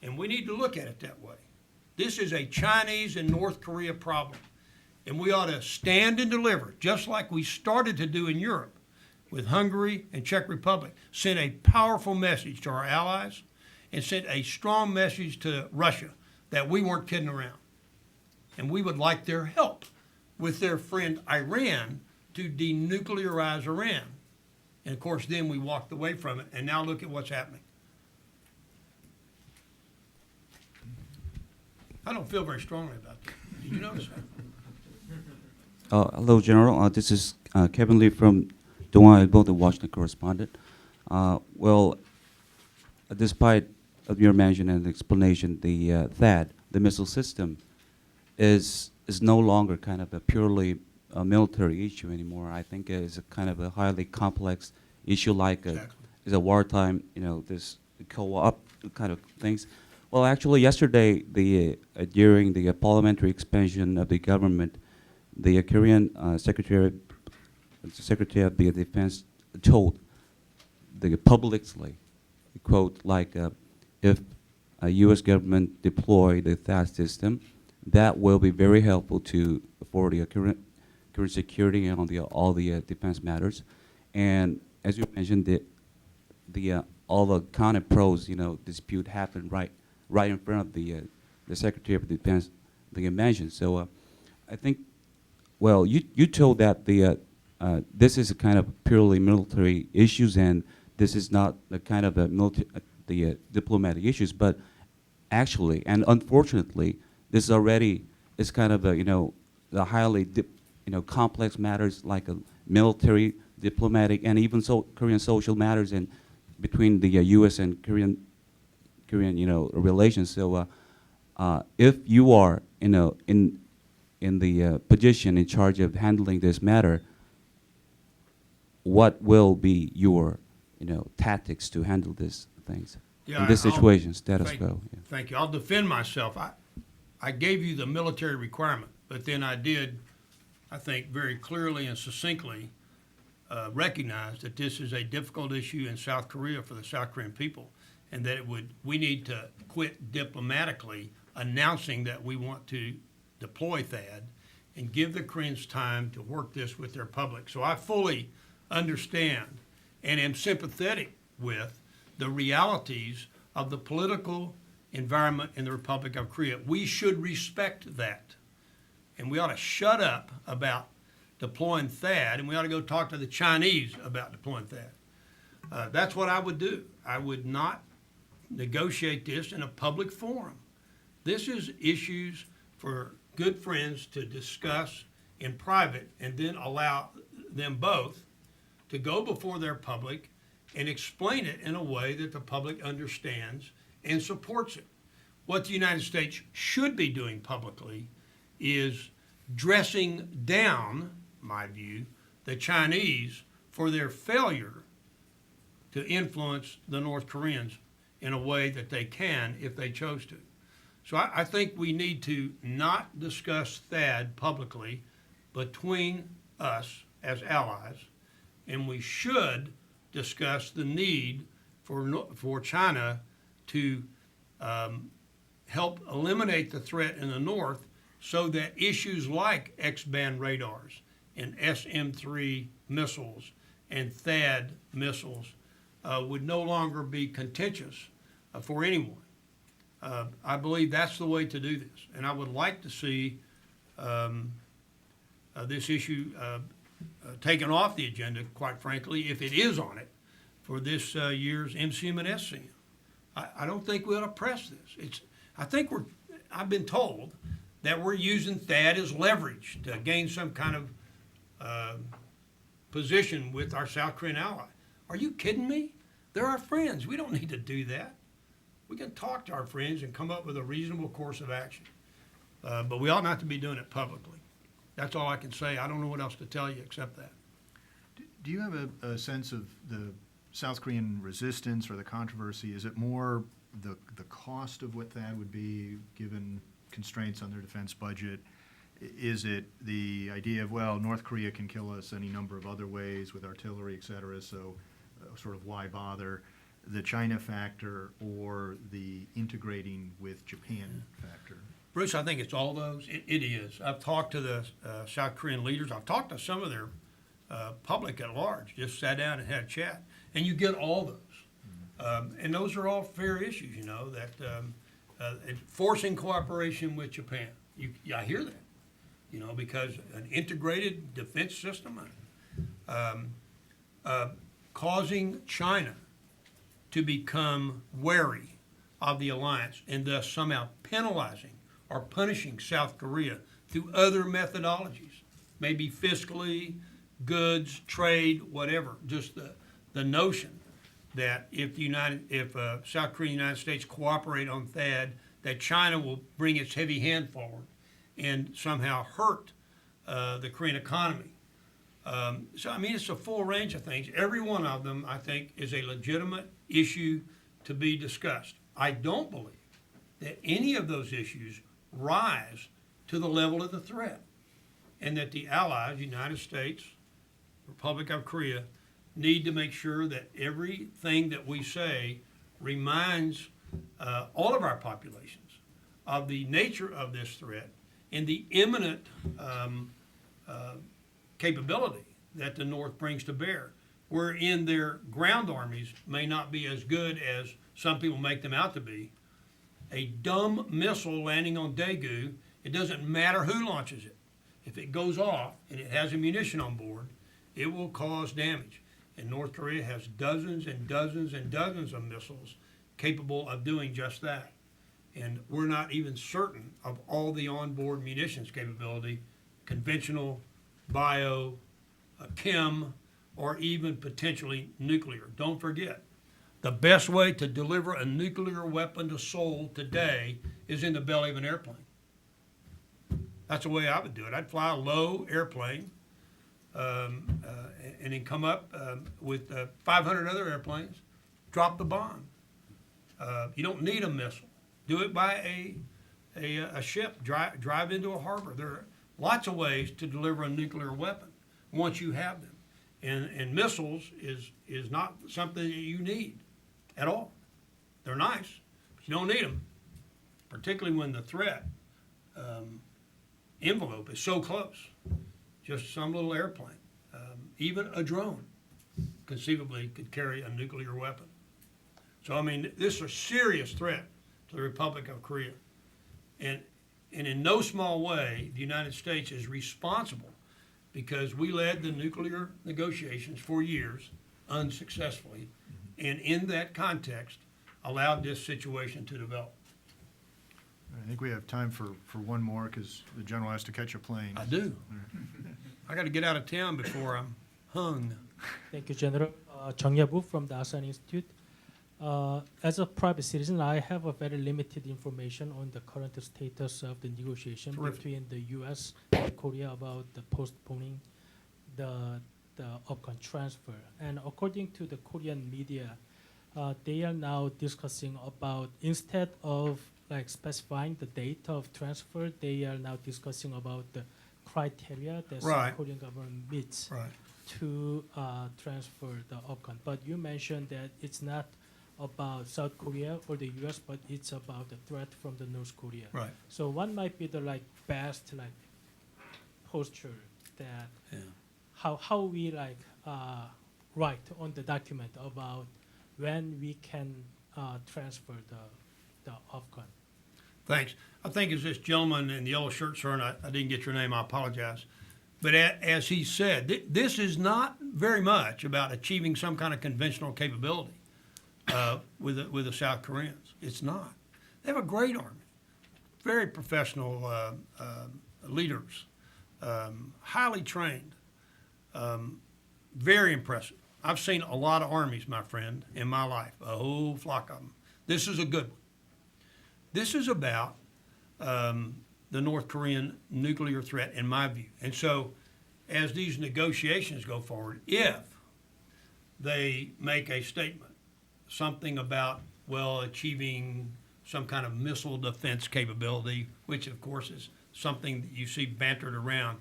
And we need to look at it that way. This is a Chinese and North Korea problem. And we ought to stand and deliver, just like we started to do in Europe with Hungary and Czech Republic, sent a powerful message to our allies and sent a strong message to Russia that we weren't kidding around. And we would like their help with their friend Iran to denuclearize Iran. And of course, then we walked away from it, and now look at what's happening. I don't feel very strongly about that. Did you notice that? Hello, General. This is Kevin Lee from Des Moines, both the Washington correspondent. Despite your mention and explanation, the THAAD, the missile system, is no longer kind of a purely military issue anymore. I think it's a kind of a highly complex issue, like is a wartime, this co-op kind of things. Well, actually, yesterday, during the parliamentary expansion of the government, the Korean Secretary of the Defense told the publicly, quote, like, if a U.S. government deploy the THAAD system, that will be very helpful for the current security and all the defense matters. And as you mentioned, all the con and pros, dispute happened right in front of the Secretary of Defense, the mentioned. So I think, well, you told that this is a kind of purely military issues, and this is not the kind of the diplomatic issues, but actually, and unfortunately, this is kind of the highly complex matters, like a military, diplomatic, and even Korean social matters, and between the U.S. and Korean relations. So if you are in the position in charge of handling this matter, what will be your tactics to handle these things in this situation, status quo? Yeah. Thank you. I'll defend myself. I gave you the military requirement, but then I did, I think, very clearly and succinctly recognize that this is a difficult issue in South Korea for the South Korean people, and that we need to quit diplomatically announcing that we want to deploy THAAD and give the Koreans time to work this with their public. So I fully understand and am sympathetic with the realities of the political environment in the Republic of Korea. We should respect that. And we ought to shut up about deploying THAAD, and we ought to go talk to the Chinese about deploying THAAD. That's what I would do. I would not negotiate this in a public forum. This is issues for good friends to discuss in private and then allow them both to go before their public and explain it in a way that the public understands and supports it. What the United States should be doing publicly is dressing down, my view, the Chinese for their failure to influence the North Koreans in a way that they can if they chose to. So I think we need to not discuss THAAD publicly between us as allies, and we should discuss the need for China to help eliminate the threat in the North so that issues like X-band radars and SM-3 missiles and THAAD missiles would no longer be contentious for anyone. I believe that's the way to do this, and I would like to see this issue taken off the agenda, quite frankly, if it is on it, for this year's MCM and SCM. I don't think we ought to press this. I've been told that we're using THAAD as leverage to gain some kind of position with our South Korean ally. Are you kidding me? They're our friends. We don't need to do that. We can talk to our friends and come up with a reasonable course of action. But we ought not to be doing it publicly. That's all I can say. I don't know what else to tell you except that. Do you have a sense of the South Korean resistance or the controversy? Is it more the cost of what that would be given constraints on their defense budget? Is it the idea of, well, North Korea can kill us any number of other ways with artillery, et cetera, so sort of why bother? The China factor or the integrating with Japan factor? Bruce, I think it's all those. It is. I've talked to the South Korean leaders. I've talked to some of their public at large, just sat down and had a chat. And you get all those. And those are all fair issues, you know, that forcing cooperation with Japan. I hear that, you know, because an integrated defense system, causing China to become wary of the alliance and thus somehow penalizing or punishing South Korea through other methodologies, maybe fiscally, goods, trade, whatever. Just the notion that if South Korea and the United States cooperate on THAAD, that China will bring its heavy hand forward and somehow hurt the Korean economy. So, I mean, it's a full range of things. Every one of them, I think, is a legitimate issue to be discussed. I don't believe that any of those issues rise to the level of the threat, and that the allies, United States, Republic of Korea, need to make sure that everything that we say reminds all of our populations of the nature of this threat and the imminent capability that the North brings to bear, wherein their ground armies may not be as good as some people make them out to be. A dumb missile landing on Daegu, it doesn't matter who launches it. If it goes off and it has ammunition on board, it will cause damage. And North Korea has dozens and dozens and dozens of missiles capable of doing just that. And we're not even certain of all the onboard munitions capability, conventional, bio, chem, or even potentially nuclear. Don't forget, the best way to deliver a nuclear weapon to Seoul today is in the belly of an airplane. That's the way I would do it. I'd fly a low airplane and then come up with 500 other airplanes, drop the bomb. You don't need a missile. Do it by a ship. Drive into a harbor. There are lots of ways to deliver a nuclear weapon once you have them. And missiles is not something that you need at all. They're nice, but you don't need them, particularly when the threat envelope is so close. Just some little airplane, even a drone, conceivably could carry a nuclear weapon. So, I mean, this is a serious threat to the Republic of Korea. And in no small way, the United States is responsible because we led the nuclear negotiations for years unsuccessfully and in that context, allowed this situation to develop. I think we have time for one more because the general has to catch a plane. I do. I got to get out of town before I'm hung. Thank you, General. Jung Yabu from the ASEAN Institute. As a private citizen, I have a very limited information on the current status of the negotiation Terrific. between the U.S. and Korea about the postponing the OPCON transfer. And according to the Korean media, they are now discussing about, instead of like specifying the date of transfer, they are now discussing about the criteria that Right. South Korean government meets Right. to transfer the OPCON. But you mentioned that it's not about South Korea or the U.S., but it's about the threat from the North Korea. Right. So what might be the like best like posture that Yeah. how we like write on the document about when we can transfer the OPCON. Thanks. I think as this gentleman in the yellow shirt, sir, and I didn't get your name, I apologize. But as he said, this is not very much about achieving some kind of conventional capability with the South Koreans. It's not. They have a great army, very professional leaders, highly trained, very impressive. I've seen a lot of armies, my friend, in my life, a whole flock of them. This is a good one. This is about the North Korean nuclear threat, in my view. And so, as these negotiations go forward, if they make a statement, something about, well, achieving some kind of missile defense capability, which of course is something that you see bantered around,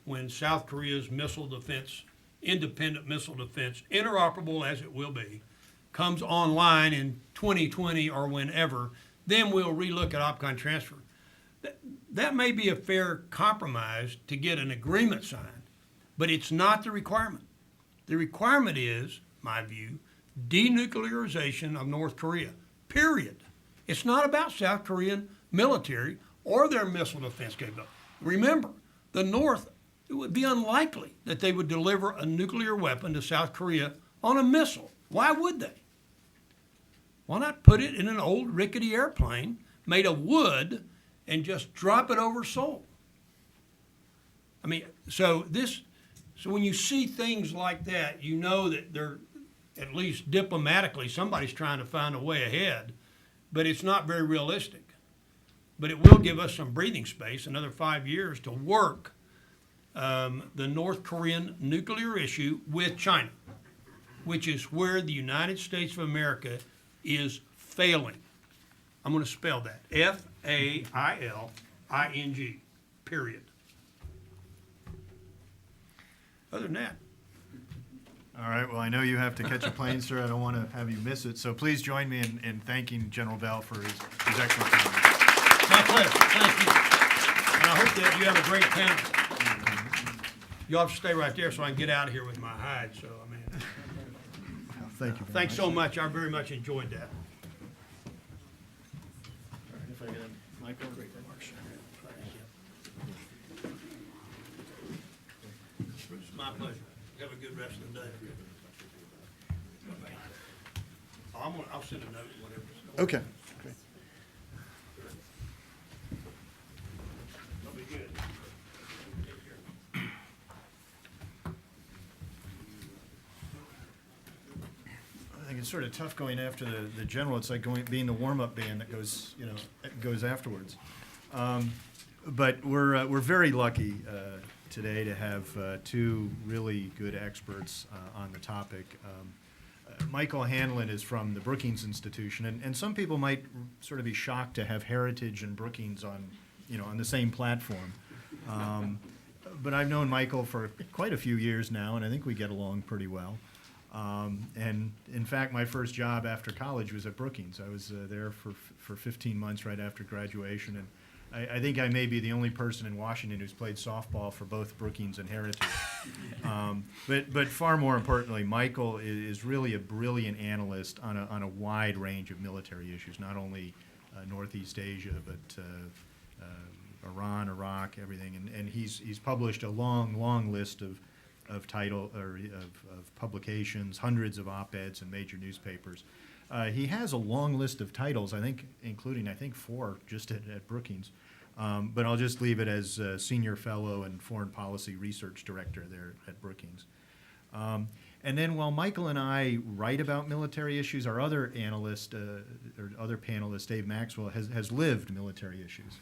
when South Korea's missile defense, independent missile defense, interoperable as it will be, comes online in 2020 or whenever, then we'll relook at OPCON transfer. That may be a fair compromise to get an agreement signed, but it's not the requirement. The requirement is, my view, denuclearization of North Korea, period. It's not about South Korean military or their missile defense capability. Remember, the North, it would be unlikely that they would deliver a nuclear weapon to South Korea on a missile. Why would they? Why not put it in an old rickety airplane made of wood and just drop it over Seoul? I mean, so when you see things like that, you know that they're, at least diplomatically, somebody's trying to find a way ahead, but it's not very realistic. But it will give us some breathing space, another 5 years, to work the North Korean nuclear issue with China, which is where the United States of America is failing. I'm going to spell that. F-A-I-L-I-N-G, period. Other than that, All right, well, I know you have to catch a plane, sir. I don't want to have you miss it. So please join me in thanking General Bell for his excellent comments. my pleasure. Thank you. And I hope that you have a great panel. You'll have to stay right there so I can get out of here with my hide. So, I mean, Thank you very thanks much. so much. I very much enjoyed that. If I get a mic over. It's my pleasure. Have a good rest of the day. I'll send a note, whatever. Okay. That'll be good. I think it's sort of tough going after the general. It's like being the warm-up band that goes afterwards. But we're very lucky today to have two really good experts on the topic. Michael Hanlon is from the Brookings Institution, and some people might sort of be shocked to have Heritage and Brookings on the same platform. But I've known Michael for quite a few years now, and I think we get along pretty well. And in fact, my first job after college was at Brookings. I was there for 15 months right after graduation, and I think I may be the only person in Washington who's played softball for both Brookings and Heritage. But far more importantly, Michael is really a brilliant analyst on a wide range of military issues, not only Northeast Asia, but Iran, Iraq, everything. And he's published a long list of title or of publications, hundreds of op-eds in major newspapers. He has a long list of titles, including 4 just at Brookings. But I'll just leave it as Senior Fellow and Foreign Policy Research Director there at Brookings. And then while Michael and I write about military issues, our other analyst, or other panelist, Dave Maxwell, has lived military issues.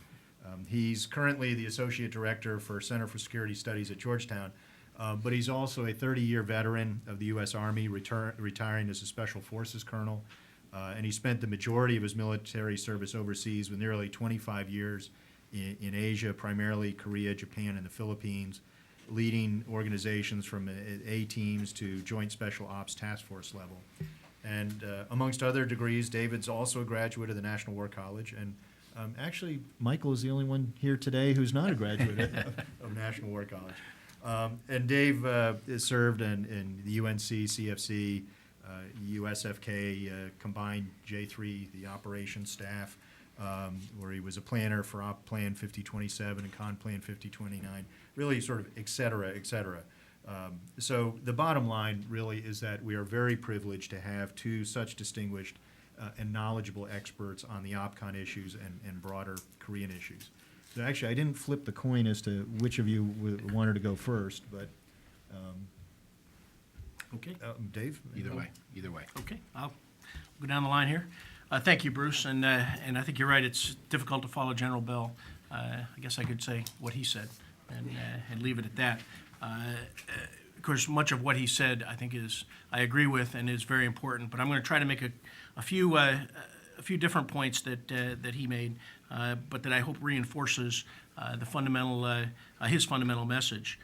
He's currently the Associate Director for Center for Security Studies at Georgetown, but he's also a 30-year veteran of the U.S. Army, retiring as a Special Forces Colonel. And he spent the majority of his military service overseas, with nearly 25 years in Asia, primarily Korea, Japan, and the Philippines, leading organizations from A-teams to Joint Special Ops Task Force level. And amongst other degrees, David's also a graduate of the National War College. And actually, Michael is the only one here today who's not a graduate of National War College. And Dave has served in the UNC, CFC, USFK, combined J3, the operations staff, where he was a planner for Op Plan 5027 and Con Plan 5029, really sort of et cetera, et cetera. So the bottom line really is that we are very privileged to have 2 such distinguished and knowledgeable experts on the OPCON issues and broader Korean issues. So actually, I didn't flip the coin as to which of you wanted to go first, but Okay, Dave? either way. Okay, I'll go down the line here. Thank you, Bruce, and I think you're right. It's difficult to follow General Bell. I guess I could say what he said and leave it at that. Of course, much of what he said I agree with and is very important. But I'm going to try to make a few different points that he made, but that I hope reinforces his fundamental message.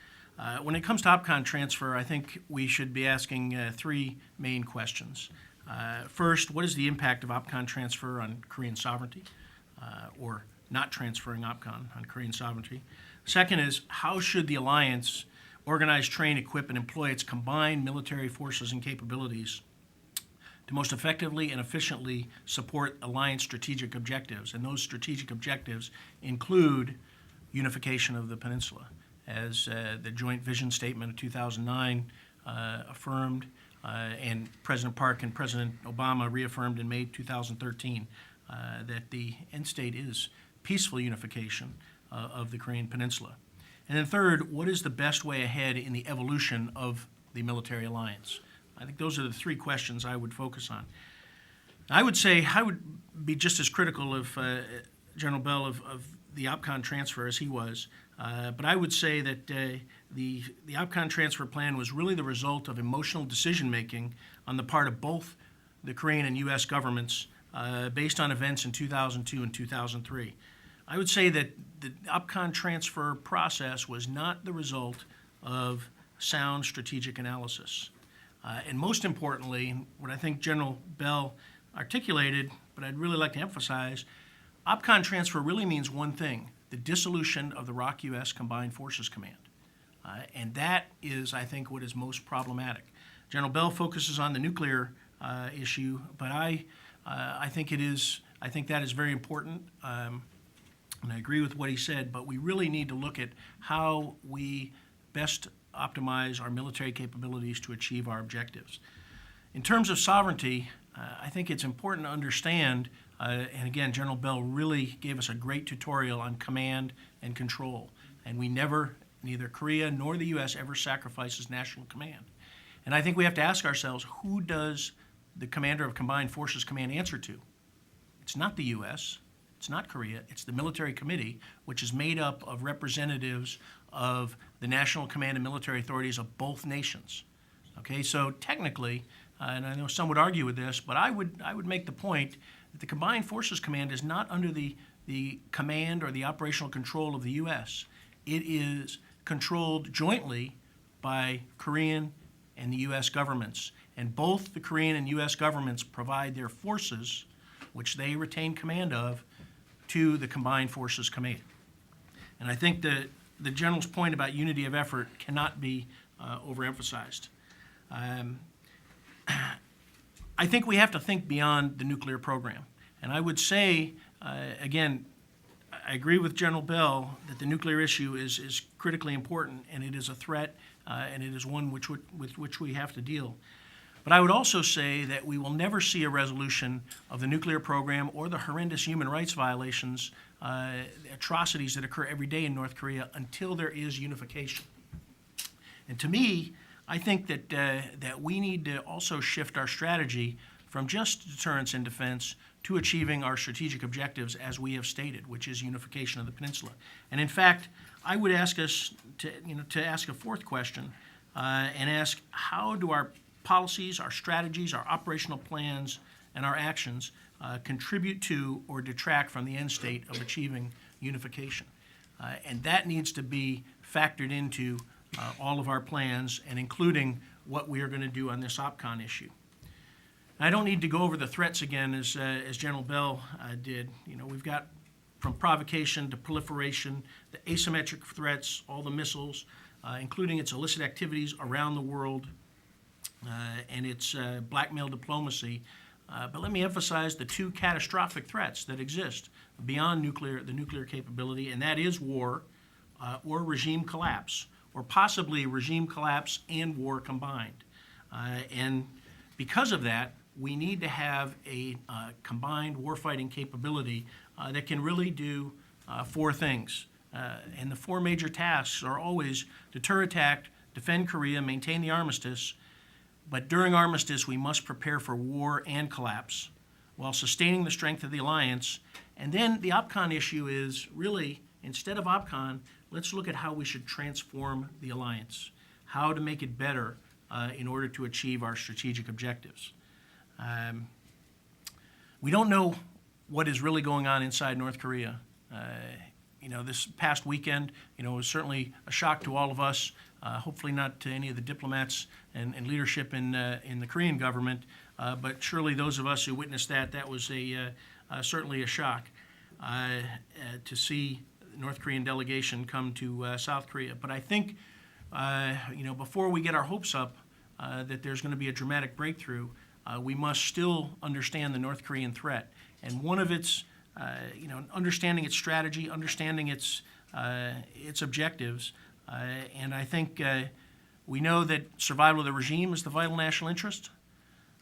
When it comes to OPCON transfer, I think we should be asking 3 main questions. First, what is the impact of OPCON transfer on Korean sovereignty, or not transferring OPCON on Korean sovereignty? Second is, how should the alliance organize, train, equip, and employ its combined military forces and capabilities to most effectively and efficiently support alliance strategic objectives? And those strategic objectives include unification of the peninsula, as the Joint Vision Statement of 2009 affirmed, and President Park and President Obama reaffirmed in May 2013, that the end state is peaceful unification of the Korean Peninsula. And then third, what is the best way ahead in the evolution of the military alliance? I think those are the 3 questions I would focus on. I would say I would be just as critical of General Bell of the OPCON transfer as he was. But I would say that the OPCON transfer plan was really the result of emotional decision-making on the part of both the Korean and U.S. governments based on events in 2002 and 2003. I would say that the OPCON transfer process was not the result of sound strategic analysis. And most importantly, what I think General Bell articulated, but I'd really like to emphasize, OPCON transfer really means one thing: the dissolution of the ROK U.S. Combined Forces Command. And that is, I think, what is most problematic. General Bell focuses on the nuclear issue, but I think that is very important, and I agree with what he said, but we really need to look at how we best optimize our military capabilities to achieve our objectives. In terms of sovereignty, I think it's important to understand, and again, General Bell really gave us a great tutorial on command and control, and neither Korea nor the U.S. ever sacrifices national command. And I think we have to ask ourselves, who does the Commander of Combined Forces Command answer to? It's not the U.S., it's not Korea, it's the Military Committee, which is made up of representatives of the national command and military authorities of both nations. Okay, so technically, and I know some would argue with this, but I would make the point that the Combined Forces Command is not under the command or the operational control of the U.S. It is controlled jointly by Korean and the U.S. governments. And both the Korean and U.S. governments provide their forces, which they retain command of, to the Combined Forces Command. And I think the General's point about unity of effort cannot be overemphasized. I think we have to think beyond the nuclear program. And I would say, again, I agree with General Bell that the nuclear issue is critically important, and it is a threat, and it is one with which we have to deal. But I would also say that we will never see a resolution of the nuclear program or the horrendous human rights violations, atrocities that occur every day in North Korea until there is unification. And to me, I think that we need to also shift our strategy from just deterrence and defense to achieving our strategic objectives as we have stated, which is unification of the peninsula. And in fact, I would ask us to ask a fourth question and ask, how do our policies, our strategies, our operational plans, and our actions contribute to or detract from the end state of achieving unification? And that needs to be factored into all of our plans, and including what we are going to do on this OPCON issue. I don't need to go over the threats again as General Bell did. We've got from provocation to proliferation, the asymmetric threats, all the missiles, including its illicit activities around the world, and its blackmail diplomacy. But let me emphasize the two catastrophic threats that exist beyond the nuclear capability, and that is war or regime collapse, or possibly regime collapse and war combined. And because of that, we need to have a combined warfighting capability that can really do four things. And the four major tasks are always deter attack, defend Korea, maintain the armistice. But during armistice, we must prepare for war and collapse while sustaining the strength of the alliance. And then the OPCON issue is really, instead of OPCON, let's look at how we should transform the alliance, how to make it better in order to achieve our strategic objectives. We don't know what is really going on inside North Korea. This past weekend, was certainly a shock to all of us, hopefully not to any of the diplomats and leadership in the Korean government, but surely those of us who witnessed that was certainly a shock to see the North Korean delegation come to South Korea. But I think, before we get our hopes up that there's going to be a dramatic breakthrough, we must still understand the North Korean threat. And one of its, understanding its strategy, understanding its objectives. And I think we know that survival of the regime is the vital national interest,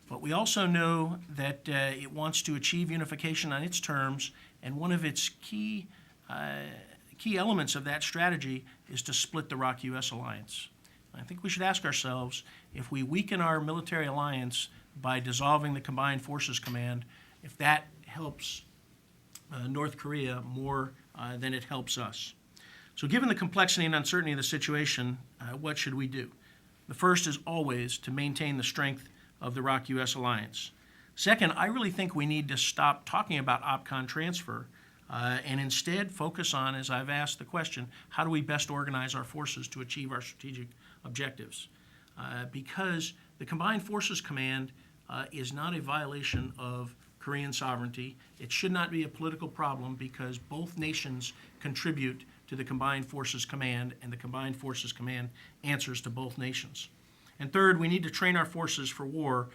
but we also know that it wants to achieve unification on its terms, and one of its key elements of that strategy is to split the ROC-US alliance. I think we should ask ourselves, if we weaken our military alliance by dissolving the Combined Forces Command, if that helps North Korea more than it helps us. So given the complexity and uncertainty of the situation, what should we do? The first is always to maintain the strength of the ROC-US alliance. Second, I really think we need to stop talking about OPCON transfer and instead focus on, as I've asked the question, how do we best organize our forces to achieve our strategic objectives? Because the Combined Forces Command is not a violation of Korean sovereignty. It should not be a political problem because both nations contribute to the Combined Forces Command, and the Combined Forces Command answers to both nations. And third, we need to train our forces for war,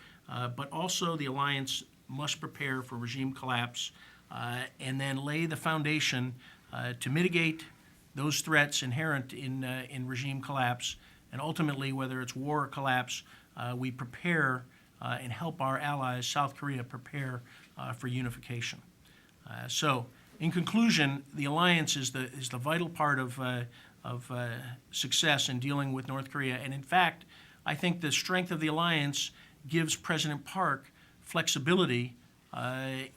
but also the alliance must prepare for regime collapse and then lay the foundation to mitigate those threats inherent in regime collapse. And ultimately, whether it's war or collapse, we prepare and help our allies, South Korea, prepare for unification. So, in conclusion, the alliance is the vital part of success in dealing with North Korea. And in fact, I think the strength of the alliance gives President Park flexibility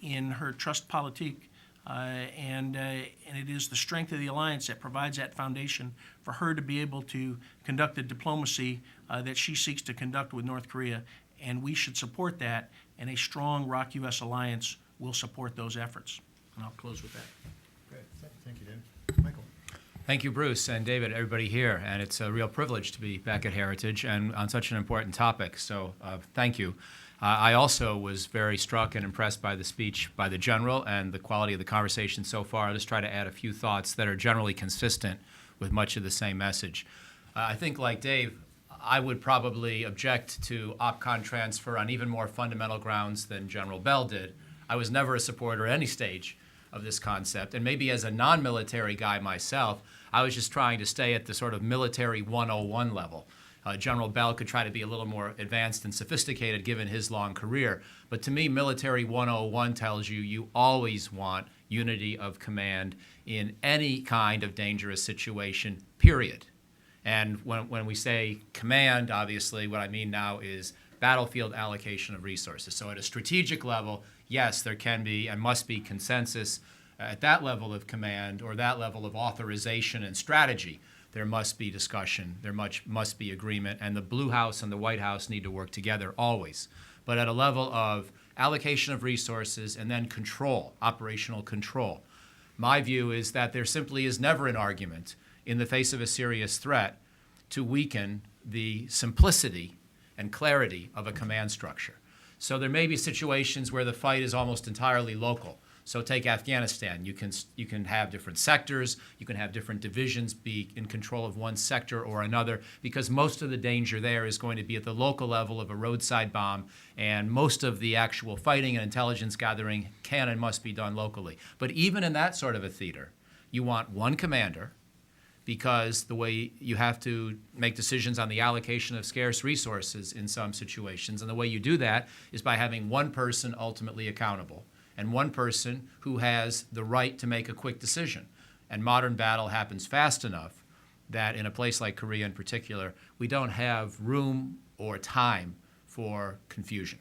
in her trust politique, and it is the strength of the alliance that provides that foundation for her to be able to conduct the diplomacy that she seeks to conduct with North Korea. And we should support that, and a strong ROC-US alliance will support those efforts. And I'll close with that. Great. Thank you, David. Michael. Thank you, Bruce and David, everybody here. And it's a real privilege to be back at Heritage and on such an important topic. So thank you. I also was very struck and impressed by the speech by the General and the quality of the conversation so far. I'll just try to add a few thoughts that are generally consistent with much of the same message. I think, like Dave, I would probably object to OPCON transfer on even more fundamental grounds than General Bell did. I was never a supporter at any stage of this concept. And maybe as a non-military guy myself, I was just trying to stay at the sort of military 101 level. General Bell could try to be a little more advanced and sophisticated given his long career. But to me, military 101 tells you you always want unity of command in any kind of dangerous situation, period. And when we say command, obviously, what I mean now is battlefield allocation of resources. So at a strategic level, yes, there can be and must be consensus at that level of command or that level of authorization and strategy. There must be discussion, there must be agreement, and the Blue House and the White House need to work together always. But at a level of allocation of resources and then control, operational control, my view is that there simply is never an argument in the face of a serious threat to weaken the simplicity and clarity of a command structure. So there may be situations where the fight is almost entirely local. So take Afghanistan. You can have different sectors, you can have different divisions be in control of one sector or another, because most of the danger there is going to be at the local level of a roadside bomb, and most of the actual fighting and intelligence gathering can and must be done locally. But even in that sort of a theater, you want one commander, because the way you have to make decisions on the allocation of scarce resources in some situations, and the way you do that is by having one person ultimately accountable and one person who has the right to make a quick decision. And modern battle happens fast enough that in a place like Korea in particular, we don't have room or time for confusion.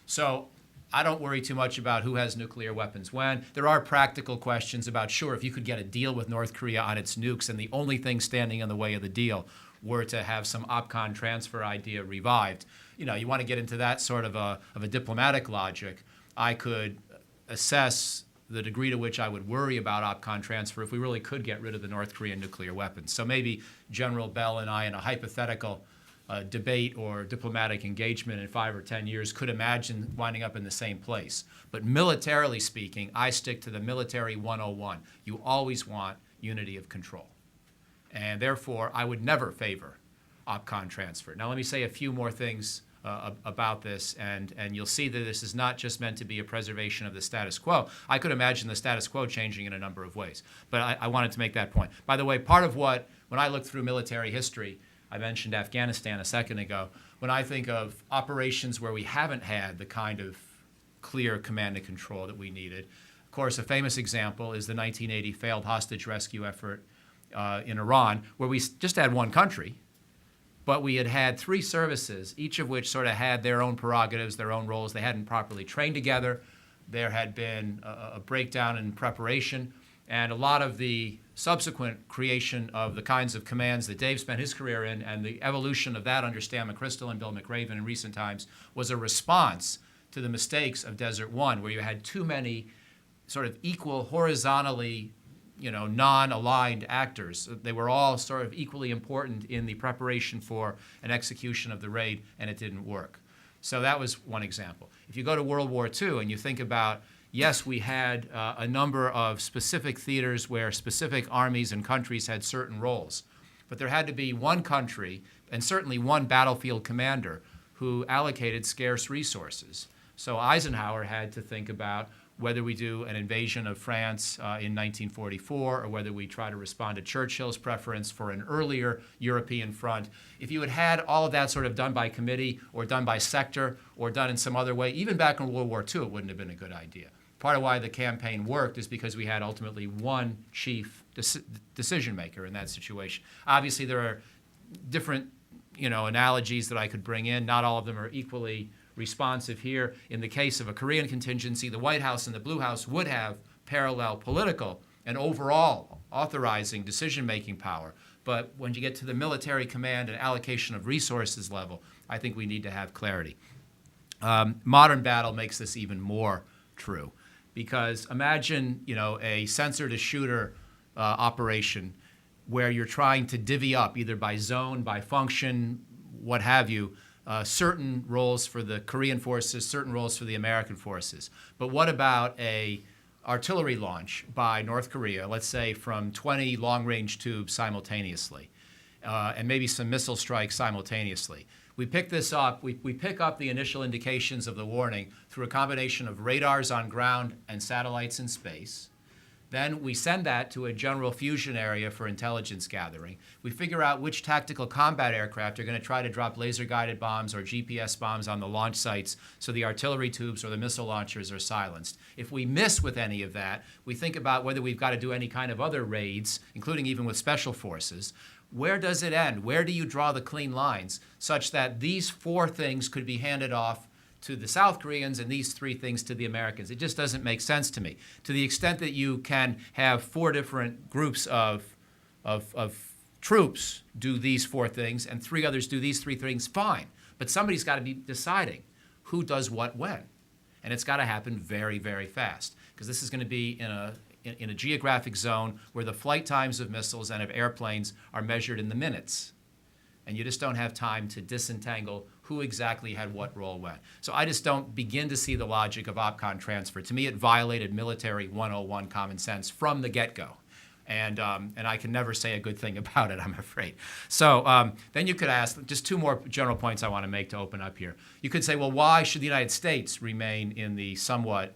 So I don't worry too much about who has nuclear weapons when. There are practical questions about, sure, if you could get a deal with North Korea on its nukes and the only thing standing in the way of the deal were to have some OPCON transfer idea revived, you want to get into that sort of a diplomatic logic. I could assess the degree to which I would worry about OPCON transfer if we really could get rid of the North Korean nuclear weapons. So maybe General Bell and I, in a hypothetical debate or diplomatic engagement in 5 or 10 years, could imagine winding up in the same place. But militarily speaking, I stick to the military 101. You always want unity of control. And therefore, I would never favor OPCON transfer. Now, let me say a few more things about this, and you'll see that this is not just meant to be a preservation of the status quo. I could imagine the status quo changing in a number of ways, but I wanted to make that point. By the way, part of when I look through military history, I mentioned Afghanistan a second ago, when I think of operations where we haven't had the kind of clear command and control that we needed, of course, a famous example is the 1980 failed hostage rescue effort in Iran, where we just had one country, but we had 3 services, each of which sort of had their own prerogatives, their own roles. They hadn't properly trained together. There had been a breakdown in preparation, and a lot of the subsequent creation of the kinds of commands that Dave spent his career in and the evolution of that under Stan McChrystal and Bill McRaven in recent times was a response to the mistakes of Desert One, where you had too many sort of equal, horizontally non-aligned actors. They were all sort of equally important in the preparation for an execution of the raid, and it didn't work. So that was one example. If you go to World War II and you think about, yes, we had a number of specific theaters where specific armies and countries had certain roles, but there had to be one country and certainly one battlefield commander who allocated scarce resources. So Eisenhower had to think about whether we do an invasion of France in 1944 or whether we try to respond to Churchill's preference for an earlier European front. If you had had all of that sort of done by committee or done by sector or done in some other way, even back in World War II, it wouldn't have been a good idea. Part of why the campaign worked is because we had ultimately one chief decision maker in that situation. Obviously, there are different analogies that I could bring in. Not all of them are equally responsive here. In the case of a Korean contingency, the White House and the Blue House would have parallel political and overall authorizing decision-making power. But when you get to the military command and allocation of resources level, I think we need to have clarity. Modern battle makes this even more true, because imagine a sensor-to-shooter operation where you're trying to divvy up, either by zone, by function, what have you, certain roles for the Korean forces, certain roles for the American forces. But what about a artillery launch by North Korea, let's say from 20 long-range tubes simultaneously, and maybe some missile strikes simultaneously? We pick this up, we pick up the initial indications of the warning through a combination of radars on ground and satellites in space. Then we send that to a general fusion area for intelligence gathering. We figure out which tactical combat aircraft are going to try to drop laser-guided bombs or GPS bombs on the launch sites so the artillery tubes or the missile launchers are silenced. If we miss with any of that, we think about whether we've got to do any kind of other raids, including even with special forces. Where does it end? Where do you draw the clean lines such that these 4 things could be handed off to the South Koreans and these 3 things to the Americans? It just doesn't make sense to me. To the extent that you can have 4 different groups of troops do these 4 things and 3 others do these 3 things, fine. But somebody's got to be deciding who does what when. And it's got to happen very, very fast, because this is going to be in a geographic zone where the flight times of missiles and of airplanes are measured in the minutes. And you just don't have time to disentangle who exactly had what role when. So I just don't begin to see the logic of OPCON transfer. To me, it violated military 101 common sense from the get-go. And I can never say a good thing about it, I'm afraid. So then you could ask, just 2 more general points I want to make to open up here. You could say, well, why should the United States remain in the somewhat,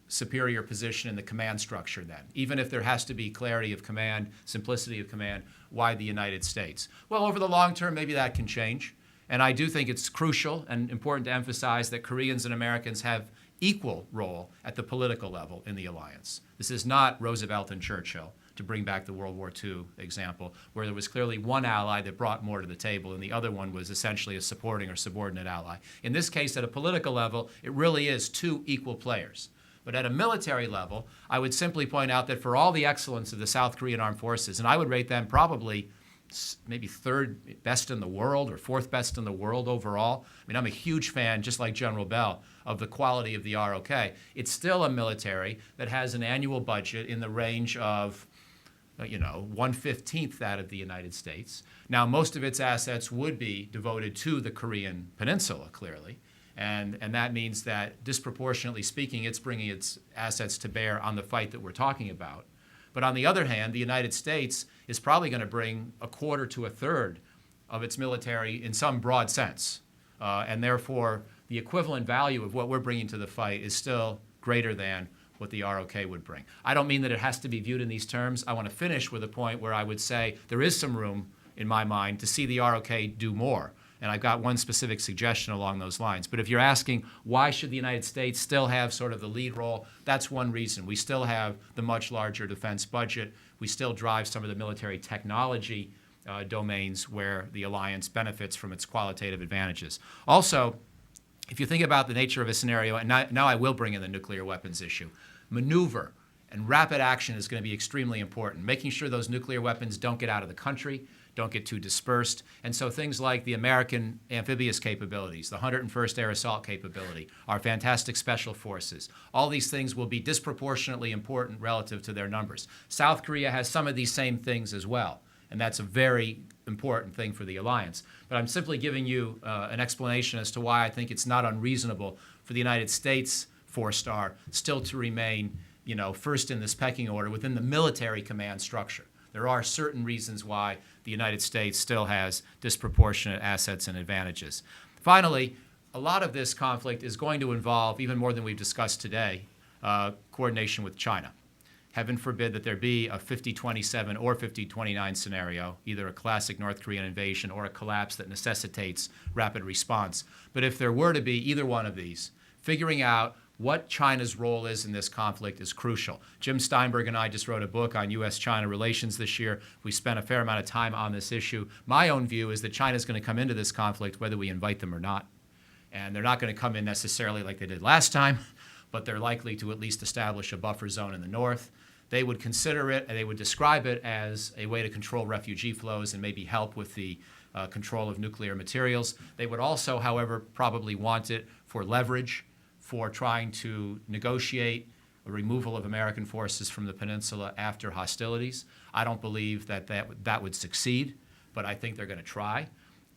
superior position in the command structure then? Even if there has to be clarity of command, simplicity of command, why the United States? Well, over the long term, maybe that can change. And I do think it's crucial and important to emphasize that Koreans and Americans have equal role at the political level in the alliance. This is not Roosevelt and Churchill, to bring back the World War II example, where there was clearly one ally that brought more to the table and the other one was essentially a supporting or subordinate ally. In this case, at a political level, it really is 2 equal players. But at a military level, I would simply point out that for all the excellence of the South Korean armed forces, and I would rate them probably maybe 3rd best in the world or 4th best in the world overall. I mean, I'm a huge fan, just like General Bell, of the quality of the ROK. It's still a military that has an annual budget in the range of, 1/15 that of the United States. Now, most of its assets would be devoted to the Korean Peninsula, clearly. And that means that, disproportionately speaking, it's bringing its assets to bear on the fight that we're talking about. But on the other hand, the United States is probably going to bring 1/4 to 1/3 of its military in some broad sense. And therefore, the equivalent value of what we're bringing to the fight is still greater than what the ROK would bring. I don't mean that it has to be viewed in these terms. I want to finish with a point where I would say there is some room, in my mind, to see the ROK do more. And I've got one specific suggestion along those lines. But if you're asking why should the United States still have sort of the lead role, that's one reason. We still have the much larger defense budget. We still drive some of the military technology domains where the alliance benefits from its qualitative advantages. Also, if you think about the nature of a scenario, and now I will bring in the nuclear weapons issue, maneuver and rapid action is going to be extremely important. Making sure those nuclear weapons don't get out of the country, don't get too dispersed. And so things like the American amphibious capabilities, the 101st Air Assault capability, our fantastic special forces, all these things will be disproportionately important relative to their numbers. South Korea has some of these same things as well, and that's a very important thing for the alliance. But I'm simply giving you an explanation as to why I think it's not unreasonable for the United States 4-star still to remain, first in this pecking order within the military command structure. There are certain reasons why the United States still has disproportionate assets and advantages. Finally, a lot of this conflict is going to involve, even more than we've discussed today, coordination with China. Heaven forbid that there be a 50-27 or 50-29 scenario, either a classic North Korean invasion or a collapse that necessitates rapid response. But if there were to be either one of these, figuring out what China's role is in this conflict is crucial. Jim Steinberg and I just wrote a book on U.S.-China relations this year. We spent a fair amount of time on this issue. My own view is that China's going to come into this conflict whether we invite them or not. And they're not going to come in necessarily like they did last time, but they're likely to at least establish a buffer zone in the north. They would consider it, and they would describe it as a way to control refugee flows and maybe help with the control of nuclear materials. They would also, however, probably want it for leverage, for trying to negotiate a removal of American forces from the peninsula after hostilities. I don't believe that would succeed, but I think they're going to try.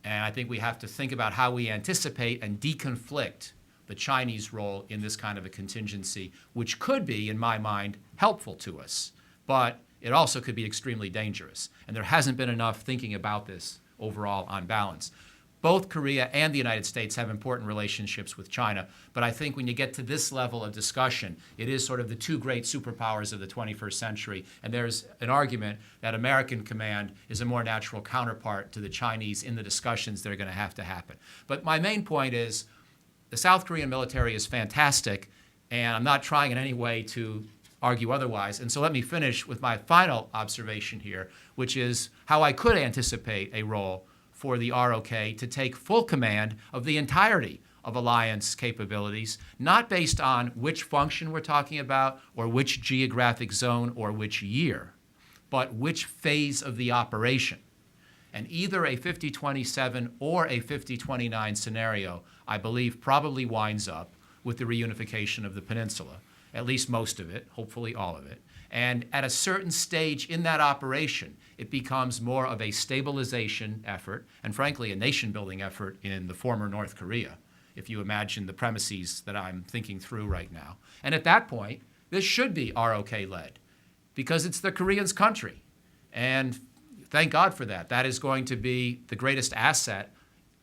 And I think we have to think about how we anticipate and deconflict the Chinese role in this kind of a contingency, which could be, in my mind, helpful to us. But it also could be extremely dangerous. And there hasn't been enough thinking about this overall on balance. both Korea and the United States have important relationships with China. But I think when you get to this level of discussion, it is sort of the two great superpowers of the 21st century. And there's an argument that American command is a more natural counterpart to the Chinese in the discussions that are going to happen. But my main point is the South Korean military is fantastic, and I'm not trying in any way to argue otherwise. And so let me finish with my final observation here, which is how I could anticipate a role for the ROK to take full command of the entirety of alliance capabilities, not based on which function we're talking about or which geographic zone or which year, but which phase of the operation. And either a 50-27 or a 50-29 scenario, I believe, probably winds up with the reunification of the peninsula, at least most of it, hopefully all of it. And at a certain stage in that operation, it becomes more of a stabilization effort and, frankly, a nation-building effort in the former North Korea, if you imagine the premises that I'm thinking through right now. And at that point, this should be ROK-led because it's the Koreans' country. And thank God for that. That is going to be the greatest asset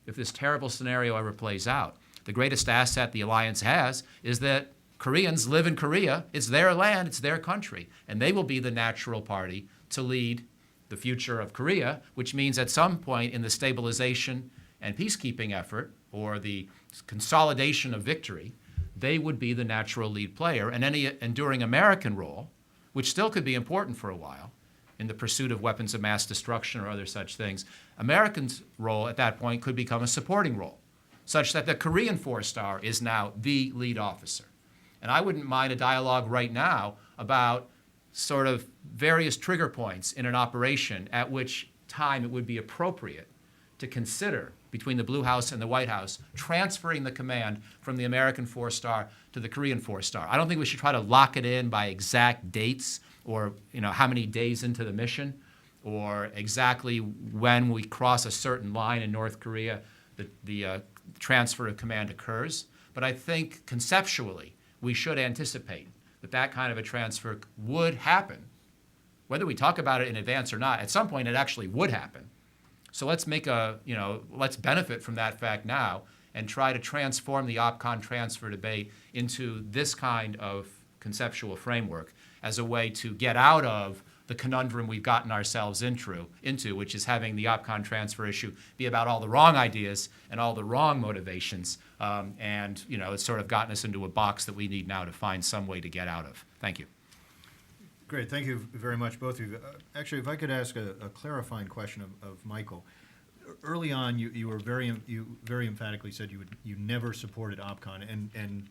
if this terrible scenario ever plays out. The greatest asset the alliance has is that Koreans live in Korea. It's their land, it's their country, and they will be the natural party to lead the future of Korea, which means at some point in the stabilization and peacekeeping effort or the consolidation of victory, they would be the natural lead player, and any enduring American role, which still could be important for a while in the pursuit of weapons of mass destruction or other such things, Americans' role at that point could become a supporting role, such that the Korean four-star is now the lead officer. And I wouldn't mind a dialogue right now about sort of various trigger points in an operation at which time it would be appropriate to consider, between the Blue House and the White House, transferring the command from the American four-star to the Korean four-star. I don't think we should try to lock it in by exact dates or how many days into the mission or exactly when we cross a certain line in North Korea the transfer of command occurs. But I think conceptually, we should anticipate that that kind of a transfer would happen. Whether we talk about it in advance or not, at some point it actually would happen. So let's let's benefit from that fact now and try to transform the OPCON transfer debate into this kind of conceptual framework as a way to get out of the conundrum we've gotten ourselves into, which is having the OPCON transfer issue be about all the wrong ideas and all the wrong motivations. It's sort of gotten us into a box that we need now to find some way to get out of. Thank you. Great, thank you very much, both of you. Actually, if I could ask a clarifying question of Michael. Early on, you very emphatically said you never supported OPCON, and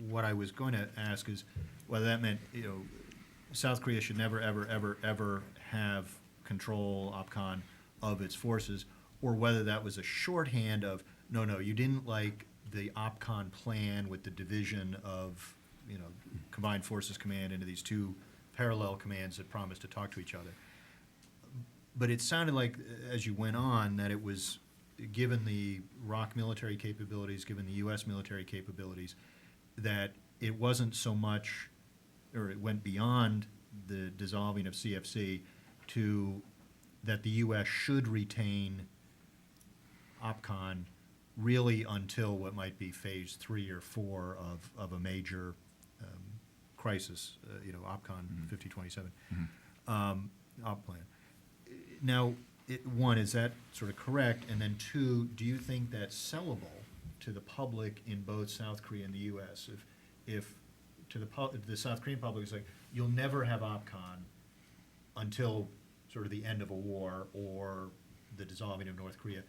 what I was going to ask is whether that meant South Korea should never, ever, ever, ever have control, OPCON, of its forces, or whether that was a shorthand of, no, you didn't like the OPCON plan with the division of, Combined Forces Command into these two parallel commands that promised to talk to each other. But it sounded like, as you went on, that it was, given the ROK military capabilities, given the U.S. military capabilities, that it wasn't so much, or it went beyond the dissolving of CFC to that the U.S. should retain OPCON really until what might be phase 3 or 4 of a major crisis, OPCON 5027 op plan. Now, one, is that sort of correct? And then two, do you think that's sellable to the public in both South Korea and the U.S.? If to the South Korean public is like, you'll never have OPCON until sort of the end of a war or the dissolving of North Korea.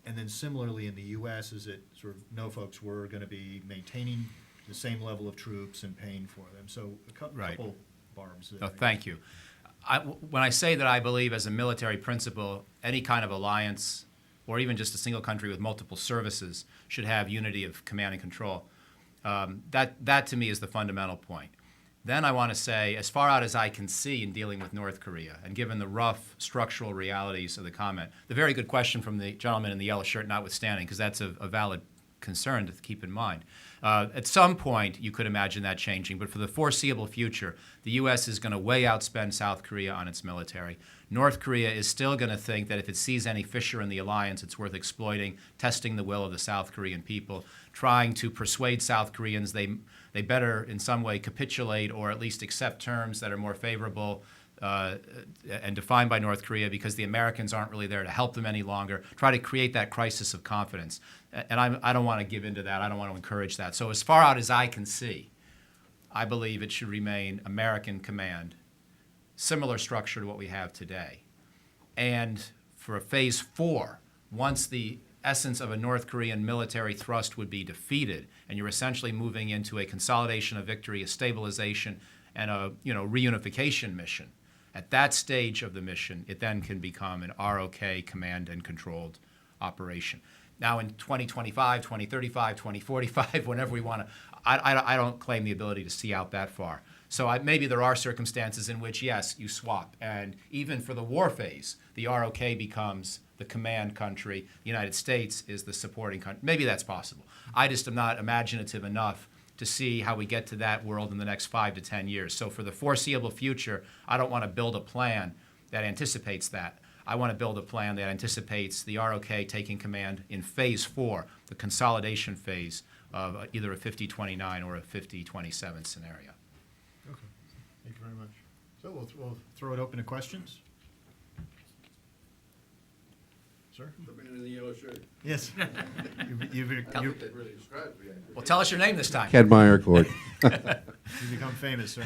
And then similarly in the U.S., is it sort of, no folks, we're going to be maintaining the same level of troops and paying for them. So a couple barbs there. Oh, thank you. When I say that I believe as a military principle, any kind of alliance or even just a single country with multiple services should have unity of command and control, that to me is the fundamental point. Then I want to say, as far out as I can see in dealing with North Korea, and given the rough structural realities of the comment, the very good question from the gentleman in the yellow shirt notwithstanding, because that's a valid concern to keep in mind. At some point, you could imagine that changing, but for the foreseeable future, the U.S. is going to way outspend South Korea on its military. North Korea is still going to think that if it sees any fissure in the alliance, it's worth exploiting, testing the will of the South Korean people, trying to persuade South Koreans they better in some way capitulate or at least accept terms that are more favorable and defined by North Korea because the Americans aren't really there to help them any longer, try to create that crisis of confidence. And I don't want to give into that. I don't want to encourage that. So as far out as I can see, I believe it should remain American command, similar structure to what we have today. And for phase 4, once the essence of a North Korean military thrust would be defeated, and you're essentially moving into a consolidation of victory, a stabilization, and a reunification mission. At that stage of the mission, it then can become an ROK command and controlled operation. Now in 2025, 2035, 2045, whenever we want to, I don't claim the ability to see out that far. So maybe there are circumstances in which, yes, you swap. And even for the war phase, the ROK becomes the command country. The United States is the supporting country. Maybe that's possible. I just am not imaginative enough to see how we get to that world in the next 5 to 10 years. So for the foreseeable future, I don't want to build a plan that anticipates that. I want to build a plan that anticipates the ROK taking command in phase 4, the consolidation phase of either a 50-29 or a 50-27 scenario. Okay, thank you very much. So we'll throw it open to questions. Sir? The man in the yellow shirt. Yes. I think that really describes me. Well, tell us your name this time. Ken Meyercourt. You become famous, sir.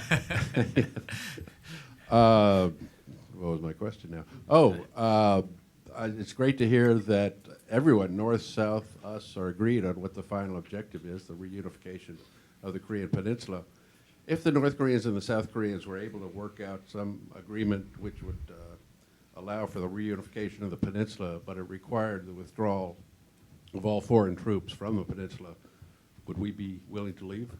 What was my question now? Oh, it's great to hear that everyone, North, South, us, are agreed on what the final objective is, the reunification of the Korean Peninsula. If the North Koreans and the South Koreans were able to work out some agreement which would allow for the reunification of the peninsula, but it required the withdrawal of all foreign troops from the peninsula, would we be willing to leave?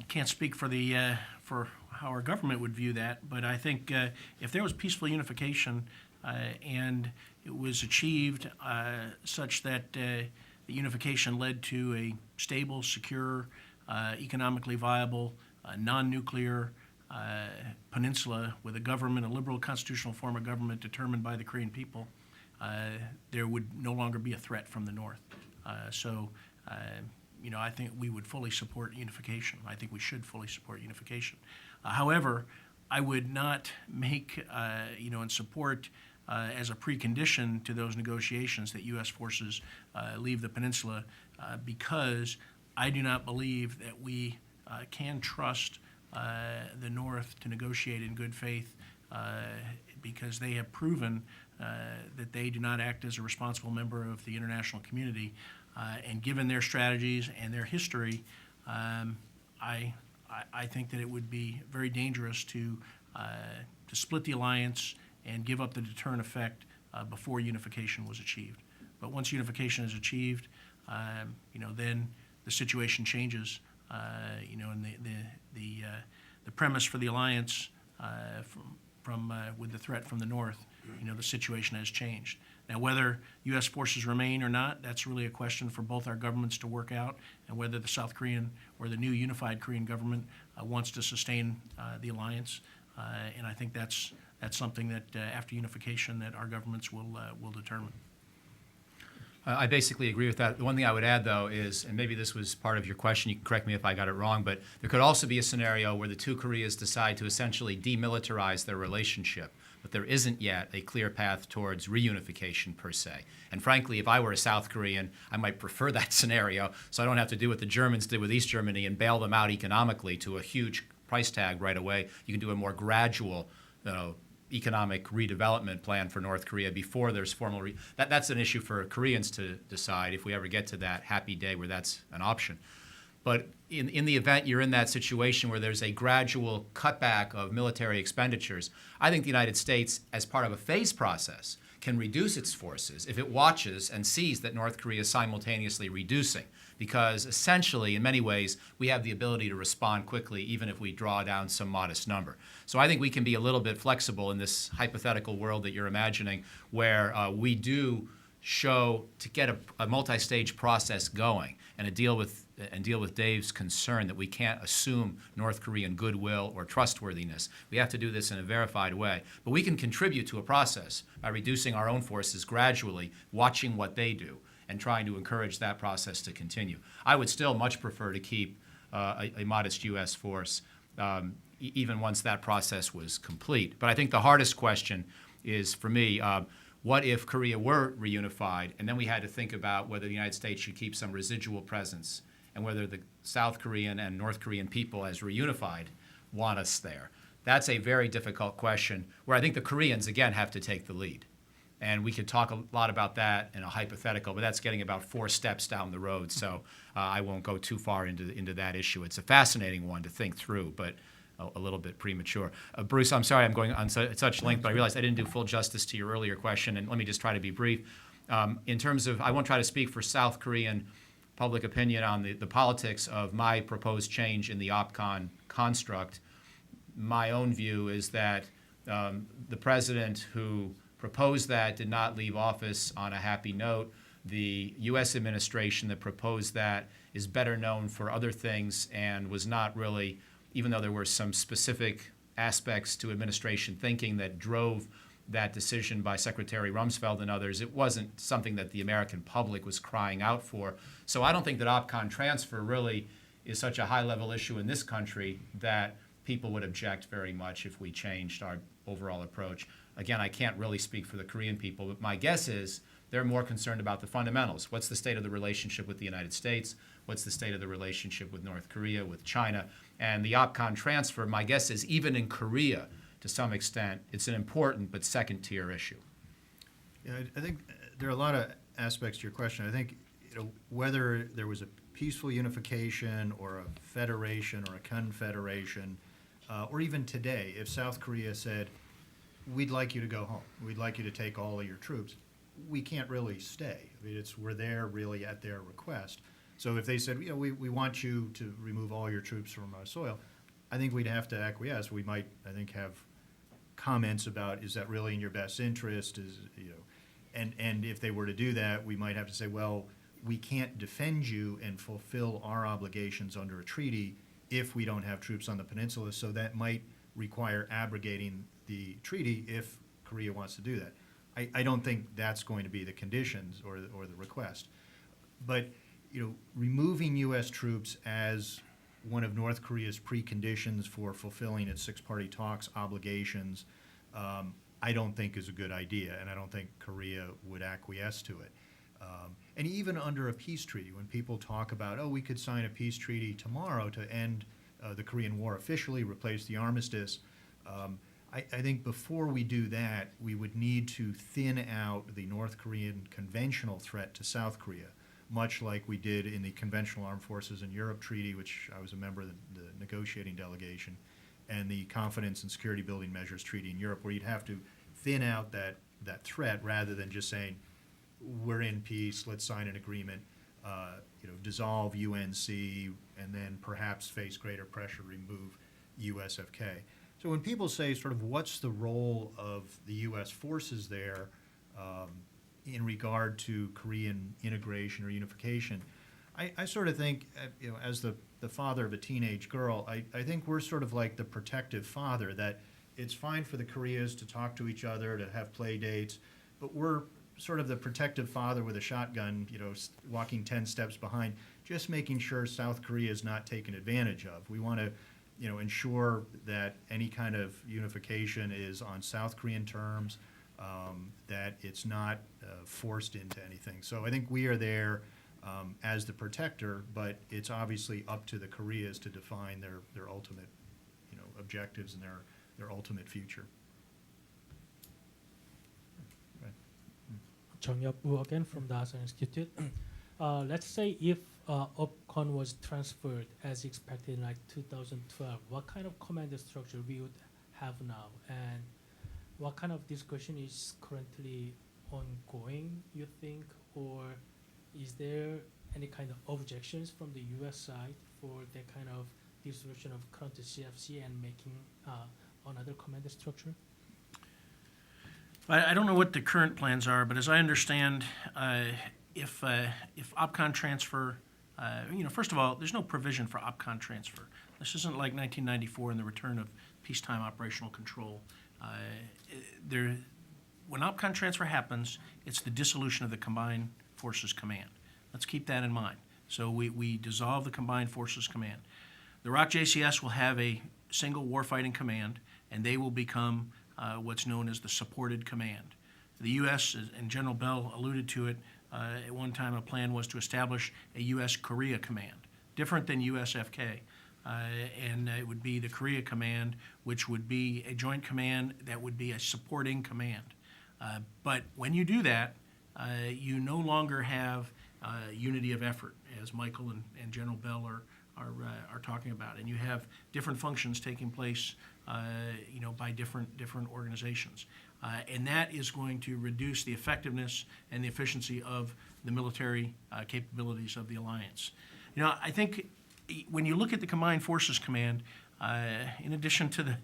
Can't speak for for how our government would view that, but I think if there was peaceful unification and it was achieved such that the unification led to a stable, secure, economically viable, non-nuclear peninsula with a government, a liberal constitutional form of government determined by the Korean people, there would no longer be a threat from the North. I think we would fully support unification. I think we should fully support unification. However, I would not make, and support as a precondition to those negotiations that U.S. forces leave the peninsula because I do not believe that we can trust the North to negotiate in good faith because they have proven that they do not act as a responsible member of the international community. And given their strategies and their history, I think that it would be very dangerous to split the alliance and give up the deterrent effect before unification was achieved. But once unification is achieved, then the situation changes. And the premise for the alliance with the threat from the North, the situation has changed. Now, whether U.S. forces remain or not, that's really a question for both our governments to work out, and whether the South Korean or the new unified Korean government wants to sustain the alliance. And I think that's something that after unification that our governments will determine. I basically agree with that. The one thing I would add, though, is, and maybe this was part of your question, you can correct me if I got it wrong, but there could also be a scenario where the two Koreas decide to essentially demilitarize their relationship, but there isn't yet a clear path towards reunification per se. And frankly, if I were a South Korean, I might prefer that scenario, so I don't have to do what the Germans did with East Germany and bail them out economically to a huge price tag right away. You can do a more gradual, economic redevelopment plan for North Korea before there's formal that's an issue for Koreans to decide if we ever get to that happy day where that's an option. But in the event you're in that situation where there's a gradual cutback of military expenditures, I think the United States, as part of a phase process, can reduce its forces if it watches and sees that North Korea is simultaneously reducing. Because essentially, in many ways, we have the ability to respond quickly even if we draw down some modest number. So I think we can be a little bit flexible in this hypothetical world that you're imagining where we do to get a multi-stage process going and to deal with Dave's concern that we can't assume North Korean goodwill or trustworthiness. We have to do this in a verified way. But we can contribute to a process by reducing our own forces gradually, watching what they do, and trying to encourage that process to continue. I would still much prefer to keep a modest U.S. force even once that process was complete. But I think the hardest question is, for me, what if Korea were reunified, and then we had to think about whether the United States should keep some residual presence, and whether the South Korean and North Korean people, as reunified, want us there. That's a very difficult question, where I think the Koreans, again, have to take the lead. And we could talk a lot about that in a hypothetical, but that's getting about 4 steps down the road, so I won't go too far into that issue. It's a fascinating one to think through, but a little bit premature. Bruce, I'm sorry I'm going on such length, but I realized I didn't do full justice to your earlier question, and let me just try to be brief. In terms of, I won't try to speak for South Korean public opinion on the politics of my proposed change in the OPCON construct. My own view is that the president who proposed that did not leave office on a happy note. The U.S. administration that proposed that is better known for other things and was not really, even though there were some specific aspects to administration thinking that drove that decision by Secretary Rumsfeld and others, it wasn't something that the American public was crying out for. So I don't think that OPCON transfer really is such a high-level issue in this country that people would object very much if we changed our overall approach. Again, I can't really speak for the Korean people, but my guess is they're more concerned about the fundamentals. What's the state of the relationship with the United States? What's the state of the relationship with North Korea, with China? And the OPCON transfer, my guess is even in Korea, to some extent, it's an important but second-tier issue. Yeah, I think there are a lot of aspects to your question. I think whether there was a peaceful unification or a federation or a confederation, or even today, if South Korea said, we'd like you to go home, we'd like you to take all of your troops, we can't really stay. I mean, we're there really at their request. So if they said, we want you to remove all your troops from our soil, I think we'd have to acquiesce. We might, I think, have comments about, is that really in your best interest? And if they were to do that, we might have to say, well, we can't defend you and fulfill our obligations under a treaty if we don't have troops on the peninsula. So that might require abrogating the treaty if Korea wants to do that. I don't think that's going to be the conditions or the request. But removing U.S. troops as one of North Korea's preconditions for fulfilling its six-party talks obligations, I don't think is a good idea, and I don't think Korea would acquiesce to it. And even under a peace treaty, when people talk about, we could sign a peace treaty tomorrow to end the Korean War officially, replace the armistice, I think before we do that, we would need to thin out the North Korean conventional threat to South Korea, much like we did in the Conventional Armed Forces in Europe Treaty, which I was a member of the negotiating delegation, and the Confidence and Security Building Measures Treaty in Europe, where you'd have to thin out that threat rather than just saying, we're in peace, let's sign an agreement, dissolve UNC, and then perhaps face greater pressure, remove USFK. So when people say sort of what's the role of the U.S. forces there in regard to Korean integration or unification, I sort of think, as the father of a teenage girl, I think we're sort of like the protective father, that it's fine for the Koreas to talk to each other, to have play dates, but we're sort of the protective father with a shotgun, walking 10 steps behind, just making sure South Korea is not taken advantage of. We want to ensure that any kind of unification is on South Korean terms, that it's not forced into anything. So I think we are there as the protector, but it's obviously up to the Koreas to define their ultimate, objectives and their ultimate future. Jung-Yup Woo again from the Hudson Institute. Let's say if OPCON was transferred as expected in 2012, what kind of command structure we would have now, and what kind of discussion is currently ongoing, you think, or is there any kind of objections from the U.S. side for that kind of dissolution of current CFC and making another command structure? I don't know what the current plans are, but as I understand, if OPCON transfer, first of all, there's no provision for OPCON transfer. This isn't like 1994 and the return of peacetime operational control. When OPCON transfer happens, it's the dissolution of the Combined Forces Command. Let's keep that in mind. So we dissolve the Combined Forces Command. The ROC JCS will have a single warfighting command, and they will become what's known as the supported command. The U.S., and General Bell alluded to it, at one time a plan was to establish a U.S. Korea command, different than USFK. And it would be the Korea Command, which would be a joint command that would be a supporting command. But when you do that, you no longer have unity of effort, as Michael and General Bell are talking about, and you have different functions taking place, by different organizations, and that is going to reduce the effectiveness and the efficiency of the military capabilities of the alliance. I think when you look at the Combined Forces Command, in addition to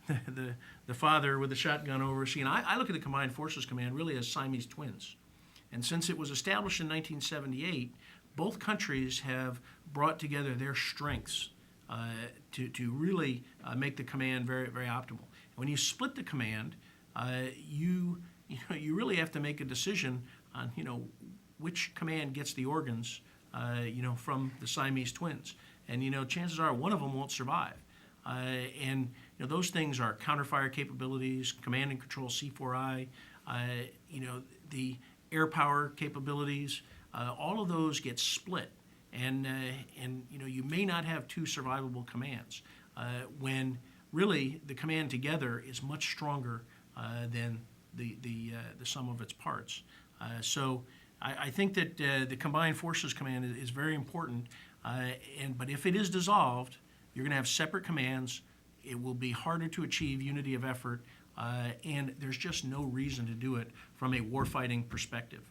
the father with the shotgun overseeing, I look at the Combined Forces Command really as Siamese twins. And since it was established in 1978, both countries have brought together their strengths to really make the command very, very optimal. And when you split the command, you really have to make a decision on which command gets the organs from the Siamese twins. And chances are one of them won't survive. And those things are counterfire capabilities, command and control C4I, the air power capabilities. All of those get split, and you may not have two survivable commands when really the command together is much stronger than the sum of its parts. So I think that the Combined Forces Command is very important, but if it is dissolved, you're going to have separate commands. It will be harder to achieve unity of effort, and there's just no reason to do it from a warfighting perspective.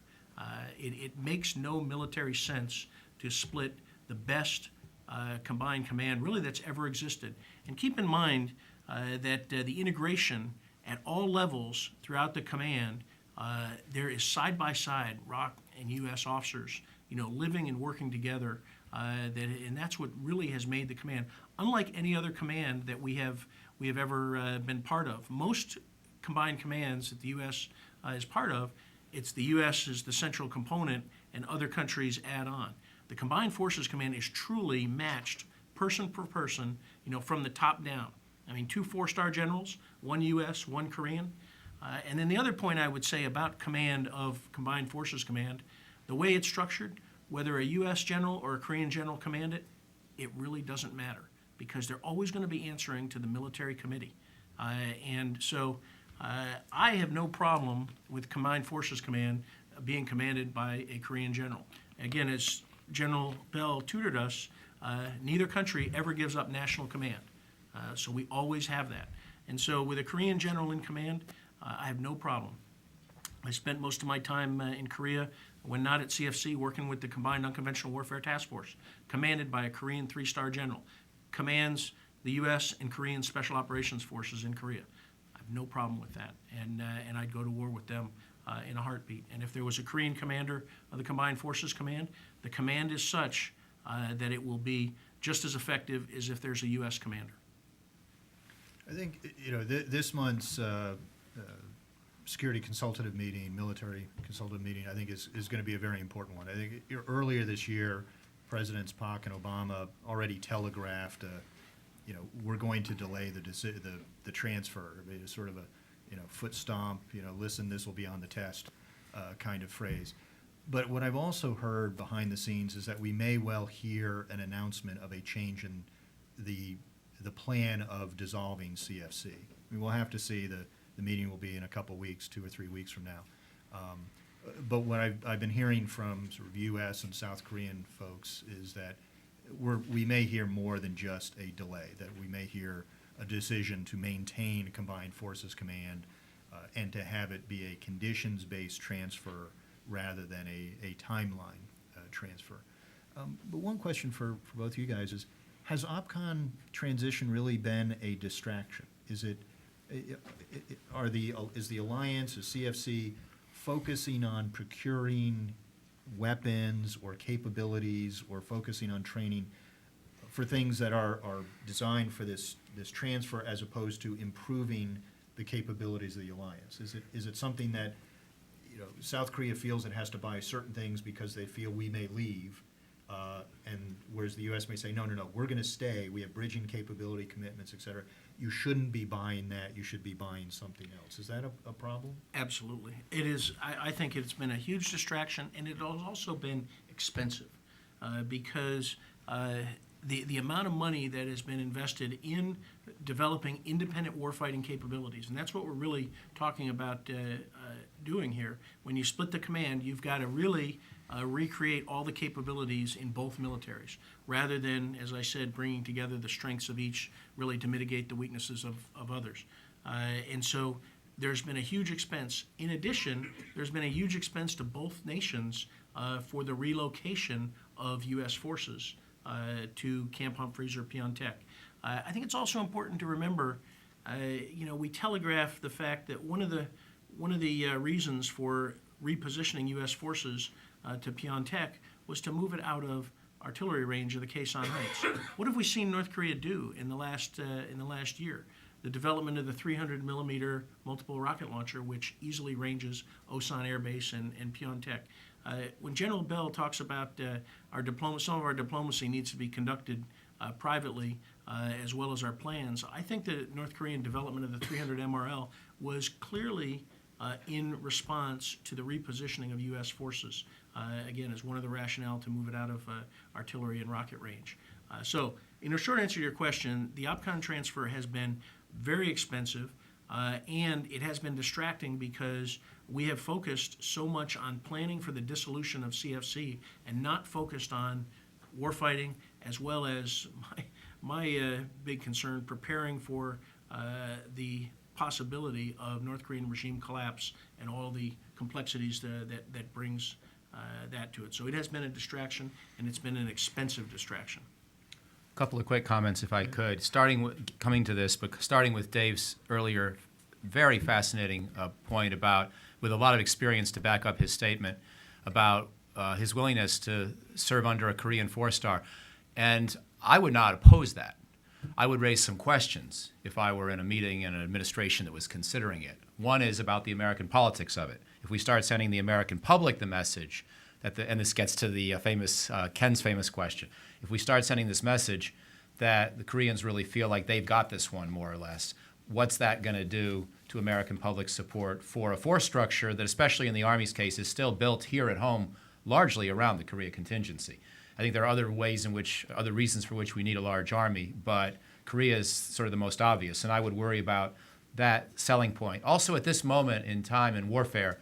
It makes no military sense to split the best combined command really that's ever existed. And keep in mind that the integration at all levels throughout the command, there is side-by-side ROC and U.S. officers, living and working together, and that's what really has made the command, unlike any other command that we have ever been part of. Most combined commands that the U.S. Is part of, it's the U.S. is the central component, and other countries add on. The Combined Forces Command is truly matched person per person, from the top down. I mean, 2 4-star generals, 1 U.S., 1 Korean. And then the other point I would say about command of Combined Forces Command, the way it's structured, whether a U.S. general or a Korean general command it, it really doesn't matter because they're always going to be answering to the military committee. And so I have no problem with Combined Forces Command being commanded by a Korean general. Again, as General Bell tutored us, neither country ever gives up national command. So we always have that. And so with a Korean general in command, I have no problem. I spent most of my time in Korea, when not at CFC, working with the Combined Unconventional Warfare Task Force, commanded by a Korean 3-star general, commands the U.S. and Korean Special Operations Forces in Korea. I have no problem with that, and I'd go to war with them in a heartbeat. And if there was a Korean commander of the Combined Forces Command, the command is such that it will be just as effective as if there's a U.S. commander. I think, this month's security consultative meeting, military consultative meeting, I think is going to be a very important one. I think earlier this year, Presidents Pak and Obama already telegraphed, we're going to delay the transfer. It was sort of a, foot stomp, listen, this will be on the test kind of phrase. But what I've also heard behind the scenes is that we may well hear an announcement of a change in the plan of dissolving CFC. I mean, we'll have to see. The meeting will be in a couple weeks, 2 or 3 weeks from now. But what I've been hearing from sort of U.S. and South Korean folks is that we may hear more than just a delay, that we may hear a decision to maintain Combined Forces Command and to have it be a conditions-based transfer rather than a timeline transfer. But one question for both of you guys is, has OPCON transition really been a distraction? Is it Is the alliance, is CFC focusing on procuring weapons or capabilities or focusing on training for things that are designed for this transfer as opposed to improving the capabilities of the alliance? Is it something that, South Korea feels it has to buy certain things because they feel we may leave, and whereas the U.S. may say, no, we're going to stay, we have bridging capability commitments, et cetera. You shouldn't be buying that, you should be buying something else. Is that a problem? Absolutely. It is. I think it's been a huge distraction, and it has also been expensive because the amount of money that has been invested in developing independent warfighting capabilities, and that's what we're really talking about doing here. When you split the command, you've got to really recreate all the capabilities in both militaries, rather than, as I said, bringing together the strengths of each really to mitigate the weaknesses of others. And so there's been a huge expense. In addition, there's been a huge expense to both nations for the relocation of U.S. forces to Camp Humphreys or Pyeongtaek. I think it's also important to remember, we telegraph the fact that one of the reasons for repositioning U.S. forces to Pyeongtaek was to move it out of artillery range of the Kaesong Heights. What have we seen North Korea do in the last year? The development of the 300 millimeter multiple rocket launcher, which easily ranges Osan Air Base and Pyeongtaek. When General Bell talks about some of our diplomacy needs to be conducted privately, as well as our plans, I think the North Korean development of the 300 MRL was clearly in response to the repositioning of U.S. forces, again, as one of the rationale to move it out of artillery and rocket range. So, in a short answer to your question, the OPCON transfer has been very expensive, and it has been distracting because we have focused so much on planning for the dissolution of CFC and not focused on warfighting, as well as my big concern, preparing for the possibility of North Korean regime collapse and all the complexities that brings that to it. So it has been a distraction, and it's been an expensive distraction. A couple of quick comments, if I could. Starting with Dave's earlier very fascinating point about, with a lot of experience to back up his statement, about his willingness to serve under a Korean 4-star. And I would not oppose that. I would raise some questions if I were in a meeting in an administration that was considering it. One is about the American politics of it. If we start sending the American public the message that and this gets to the Ken's famous question, if we start sending this message that the Koreans really feel like they've got this one more or less, what's that going to do to American public support for a force structure that, especially in the Army's case, is still built here at home largely around the Korea contingency? I think there are other reasons for which we need a large army, but Korea is sort of the most obvious, and I would worry about that selling point. Also, at this moment in time in warfare,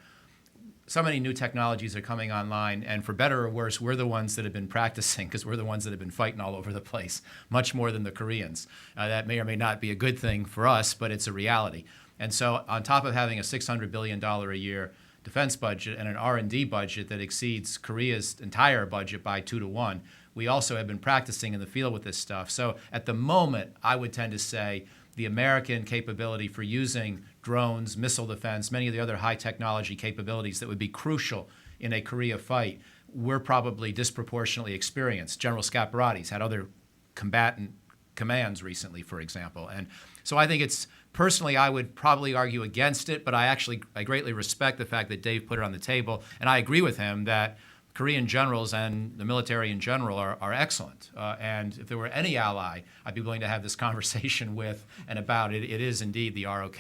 so many new technologies are coming online, and for better or worse, we're the ones that have been practicing because we're the ones that have been fighting all over the place, much more than the Koreans. That may or may not be a good thing for us, but it's a reality. And so on top of having a $600 billion a year defense budget and an R&D budget that exceeds Korea's entire budget by 2 to 1, we also have been practicing in the field with this stuff. So at the moment, I would tend to say the American capability for using drones, missile defense, many of the other high technology capabilities that would be crucial in a Korea fight, we're probably disproportionately experienced. General Scaparotti's had other combatant commands recently, for example. And so I think personally, I would probably argue against it, but I greatly respect the fact that Dave put it on the table, and I agree with him that Korean generals and the military in general are excellent. And if there were any ally I'd be willing to have this conversation with and about, it is indeed the ROK.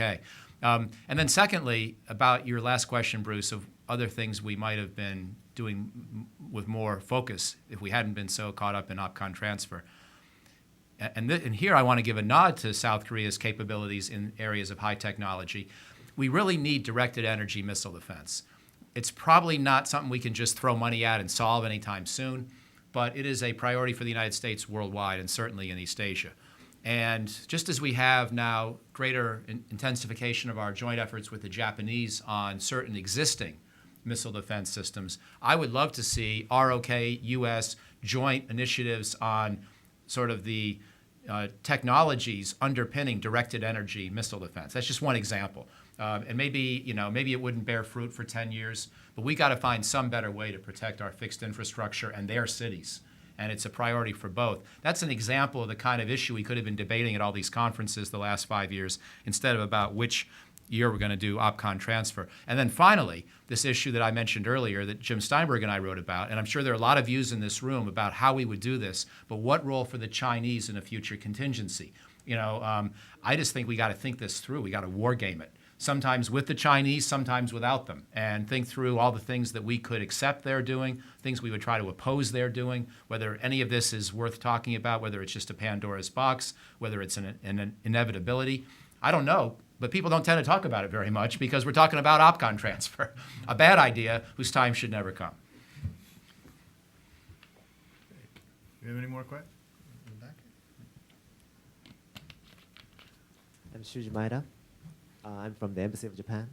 And then secondly, about your last question, Bruce, of other things we might have been doing with more focus if we hadn't been so caught up in OPCON transfer. And here I want to give a nod to South Korea's capabilities in areas of high technology. We really need directed energy missile defense. It's probably not something we can just throw money at and solve anytime soon, but it is a priority for the United States worldwide and certainly in East Asia. And just as we have now greater intensification of our joint efforts with the Japanese on certain existing missile defense systems, I would love to see ROK, U.S. joint initiatives on sort of the technologies underpinning directed energy missile defense. That's just one example. And maybe it wouldn't bear fruit for 10 years, but we got to find some better way to protect our fixed infrastructure and their cities. And it's a priority for both. That's an example of the kind of issue we could have been debating at all these conferences the last 5 years, instead of about which year we're going to do OPCON transfer. And then finally, this issue that I mentioned earlier that Jim Steinberg and I wrote about, and I'm sure there are a lot of views in this room about how we would do this, but what role for the Chinese in a future contingency? I just think we got to think this through. We got to war game it. Sometimes with the Chinese, sometimes without them, and think through all the things that we could accept they're doing, things we would try to oppose they're doing, whether any of this is worth talking about, whether it's just a Pandora's box, whether it's an inevitability. I don't know, but people don't tend to talk about it very much because we're talking about OPCON transfer, a bad idea whose time should never come. Do you have any more questions? In the back? I'm Shuji Maeda. I'm from the Embassy of Japan.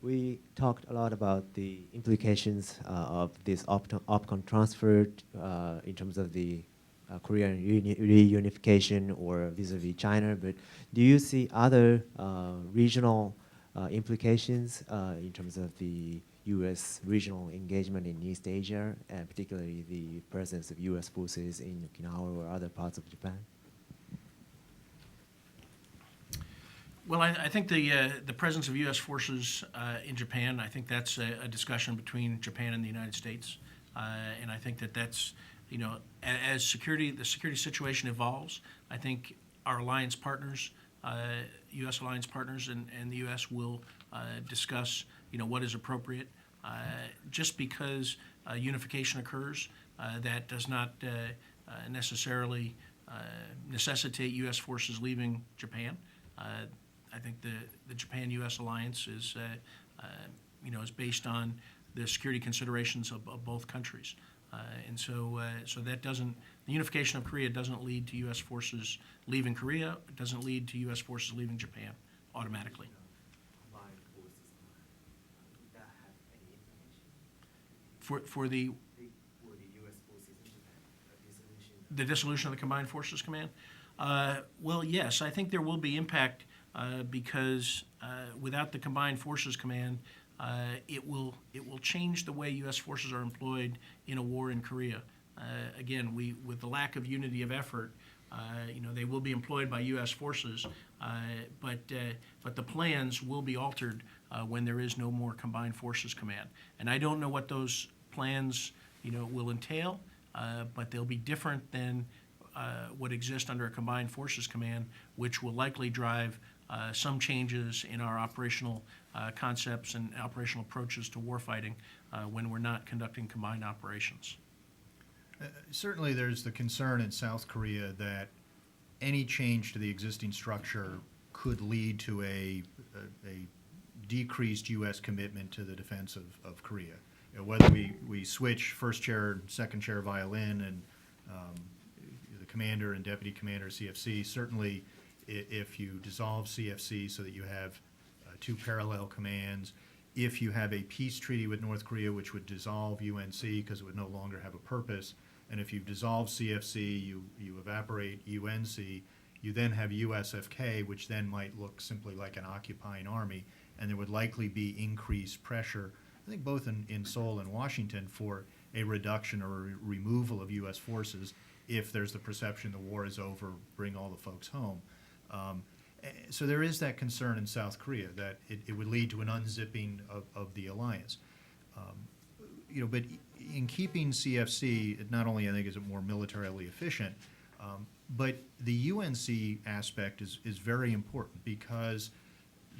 We talked a lot about the implications of this OPCON transfer in terms of the Korean reunification or vis-a-vis China, but do you see other regional implications in terms of the U.S. regional engagement in East Asia, and particularly the presence of U.S. forces in Okinawa or other parts of Japan? Well, I think the presence of U.S. forces in Japan, I think that's a discussion between Japan and the United States. And I think that's, as the security situation evolves, I think our alliance partners, U.S. alliance partners and the U.S. will discuss, what is appropriate. Just because unification occurs, that does not necessarily necessitate U.S. forces leaving Japan. I think the Japan-U.S. alliance is, is based on the security considerations of both countries. And so that the unification of Korea doesn't lead to U.S. forces leaving Korea. It doesn't lead to U.S. forces leaving Japan automatically. For the U.S. forces in Japan, the dissolution of the Combined Forces Command? Well, yes, I think there will be impact because without the Combined Forces Command, it will change the way U.S. forces are employed in a war in Korea. Again, with the lack of unity of effort, they will be employed by U.S. forces, but the plans will be altered when there is no more Combined Forces Command. And I don't know what those plans, will entail, but they'll be different than what exists under a Combined Forces Command, which will likely drive some changes in our operational concepts and operational approaches to warfighting when we're not conducting combined operations. Certainly there's the concern in South Korea that any change to the existing structure could lead to a decreased U.S. commitment to the defense of Korea. Whether we switch first chair, second chair violin, and the commander and deputy commander of CFC, certainly if you dissolve CFC so that you have two parallel commands, if you have a peace treaty with North Korea which would dissolve UNC because it would no longer have a purpose, and if you dissolve CFC, you evaporate UNC, you then have USFK, which then might look simply like an occupying army, and there would likely be increased pressure, I think both in Seoul and Washington, for a reduction or a removal of U.S. forces if there's the perception the war is over, bring all the folks home. So there is that concern in South Korea that it would lead to an unzipping of the alliance. But in keeping CFC, it not only I think is it more militarily efficient, but the UNC aspect is very important because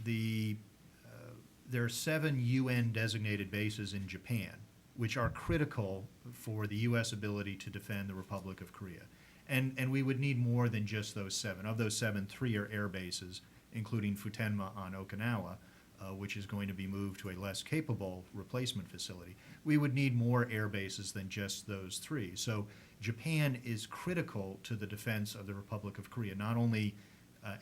there are 7 UN designated bases in Japan, which are critical for the U.S. ability to defend the Republic of Korea. And we would need more than just those 7. Of those 7, 3 are air bases, including Futenma on Okinawa, which is going to be moved to a less capable replacement facility. We would need more air bases than just those 3. So Japan is critical to the defense of the Republic of Korea, not only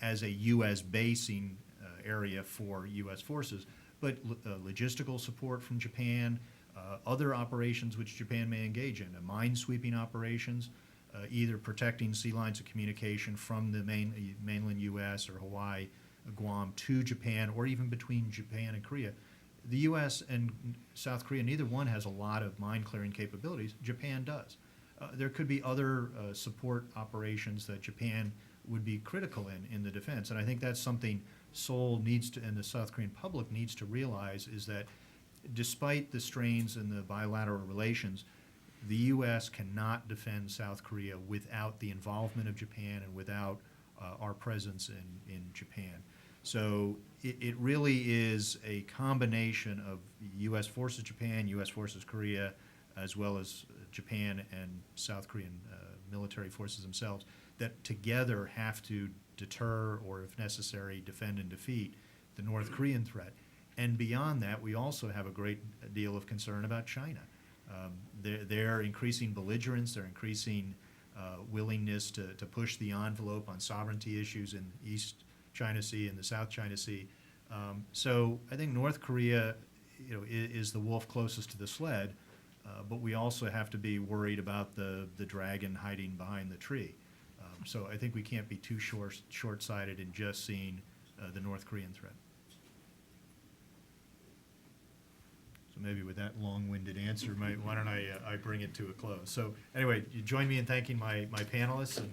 as a U.S. basing area for U.S. forces, but logistical support from Japan, other operations which Japan may engage in, minesweeping operations. either protecting sea lines of communication from the mainland U.S. or Hawaii, Guam to Japan, or even between Japan and Korea. The U.S. and South Korea, neither one has a lot of mine clearing capabilities. Japan does. There could be other support operations that Japan would be critical in the defense. And I think that's something Seoul needs to, and the South Korean public needs to realize, is that despite the strains in the bilateral relations, the U.S. cannot defend South Korea without the involvement of Japan and without our presence in Japan. So it really is a combination of U.S. forces Japan, U.S. forces Korea, as well as Japan and South Korean military forces themselves, that together have to deter, or if necessary, defend and defeat the North Korean threat. And beyond that, we also have a great deal of concern about China. Their increasing belligerence, their increasing willingness to push the envelope on sovereignty issues in the East China Sea and the South China Sea. So I think North Korea, is the wolf closest to the sled, but we also have to be worried about the dragon hiding behind the tree. So I think we can't be too short-sighted in just seeing the North Korean threat. So maybe with that long-winded answer, why don't I bring it to a close? So anyway, you join me in thanking my panelists. And